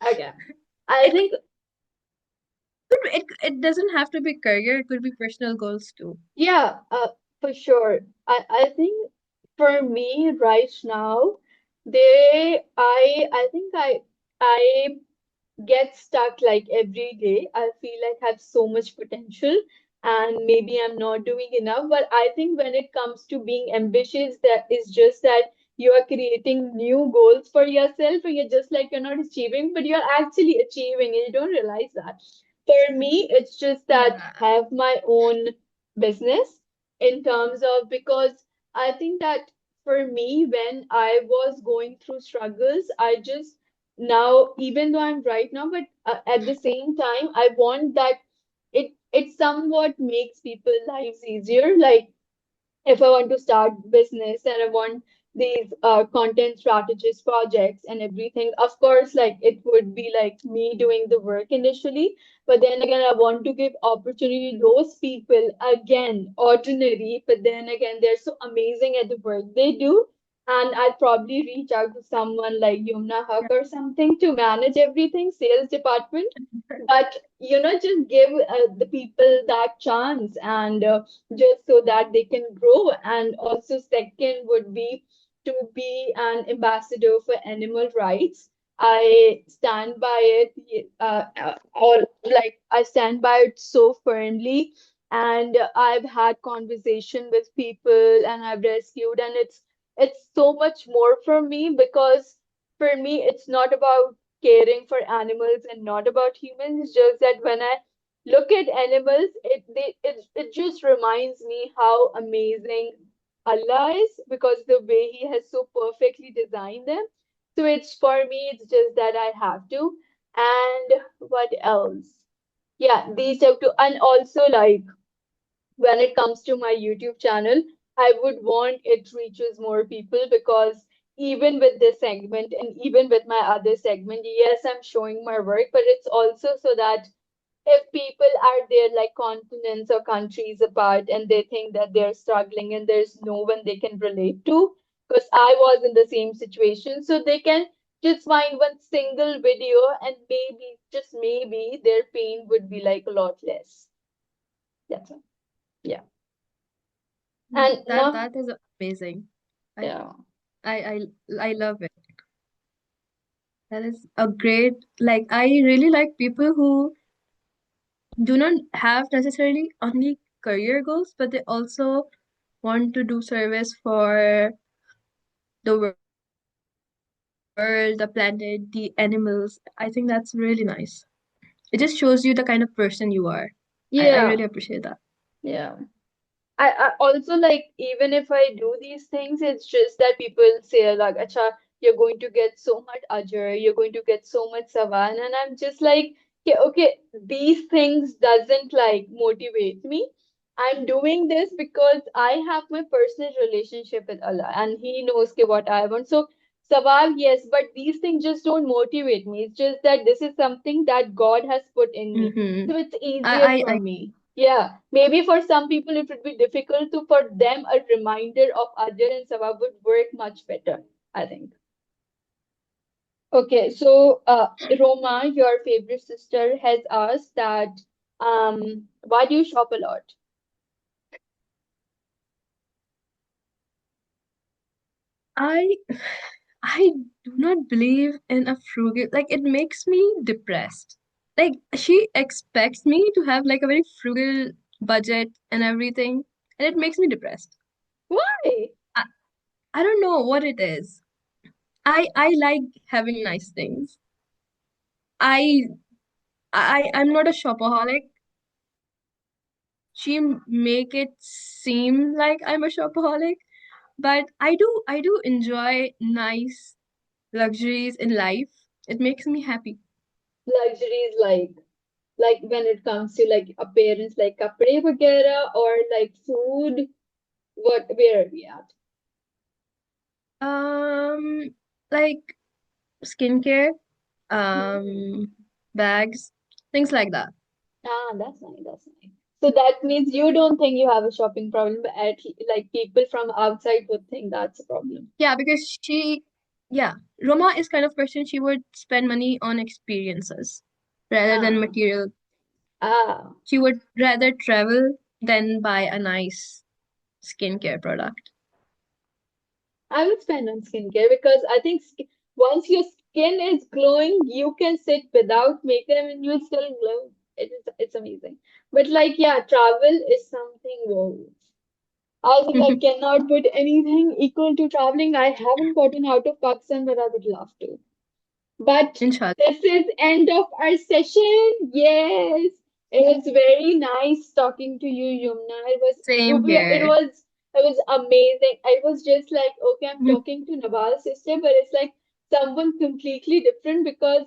Okay. I It think it doesn't have to be career, it could be personal goals too. yeah, for sure. I think for me right now, I think I get stuck like every day. I feel like I have so much potential and maybe I'm not doing enough. But I think when it comes to being ambitious, that is just that you are creating new goals for yourself and you're just like you're not achieving, but you're actually achieving and you don't realize that. For me, it's just that Yeah. have my own business in terms of because I think that for me, when I was going through struggles, I just now even though I'm right now but at the same time I want that it somewhat makes people lives easier, like if I want to start business and I want these content strategist projects and everything, of course, like it would be like me doing the work initially. But then again, I want to give opportunity to those people again, ordinary, but then again, they're so amazing at the work they do. And I'd probably reach out to someone like Yumna Haq or something to manage everything, sales department. But just give the people that chance and just so that they can grow. And also, second would be to be an ambassador for animal rights. I stand by it, or like I stand by it so firmly. And I've had conversation with people, and I've rescued, and it's so much more for me because for me it's not about caring for animals and not about humans. It's just that when I look at animals, it just reminds me how amazing Allah is, because the way He has so perfectly designed them. So it's for me, it's just that I have to. And what else? Yeah, these have to, and also like when it comes to my YouTube channel, I would want it reaches more people, because even with this segment and even with my other segment, yes, I'm showing my work, but it's also so that if people are there like continents or countries apart and they think that they're struggling and there's no one they can relate to, because I was in the same situation, so they can just find one single video and maybe, just maybe, their pain would be like a lot less. That's all. Yeah. And now, That is amazing. I yeah. I I I love it. That is a great, like, I really like people who do not have necessarily only career goals, but they also want to do service for the world, the planet, the animals. I think that's really nice. It just shows you the kind of person you are. I really appreciate that. Yeah. Yeah. I also like, even if I do these things, it's just that people say like, "Acha, you're going to get so much ajr, you're going to get so much sawan," and I'm just like, okay, these things doesn't like motivate me. I'm doing this because I have my personal relationship with Allah, and He knows what I want. So sawab, yes, but these things just don't motivate me. It's just that this is something that God has put in me, Mm-hmm. so it's easier I for me. Yeah, maybe for some people it would be difficult to, for them a reminder of Ajr and Sawab would work much better, I think. Okay, so Roma, your favorite sister, has asked that why do you shop a lot? I I do not believe in a frugal, like, it makes me depressed. Like, she expects me to have like a very frugal budget and everything, and it makes me depressed. Why? I, I don't know what it is. I like having nice things. I I'm not a shopaholic. She make it seem like I'm a shopaholic, but I do enjoy nice luxuries in life. It makes me happy. Luxuries like when it comes to like appearance, like kapde vagera, or like food, what, where are we at? Um, like skincare, Hmm. bags, things like that. Ah, that's nice. That's nice. So that means you don't think you have a shopping problem, but like people from outside would think that's a problem. Yeah, because yeah, Roma is kind of person she would spend money on experiences rather than Ah, material. ah. She would rather travel than buy a nice skincare product. I would spend on skincare because I think once your skin is glowing, you can sit without makeup and you'll still glow. It's amazing. But like, yeah, travel is something whoa. I think I cannot put anything equal to traveling. I haven't gotten out of Pakistan, but I would love to. But Inshallah. this is end of our session. Yes, it was very nice talking to you, Yumna. Same It here. was amazing. I was just like, okay, I'm talking to Nawal's sister, but it's like someone completely different, because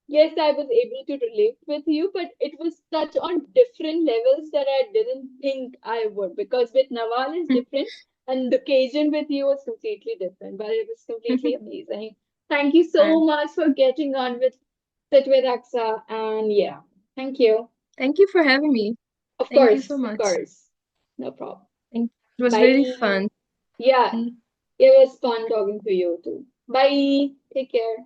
yes, I was able to relate with you, but it was such on different levels that I didn't think I would. Because with Nawal is different, and the occasion with you was completely different, but it was completely amazing. Thank you Uh, so much for getting on with Sit with Aksa. And yeah, thank you. Thank you for having me. Thank you so Of much. course. No problem. It was really Bye. fun. Yeah, it was fun talking to you too. Bye. Take care.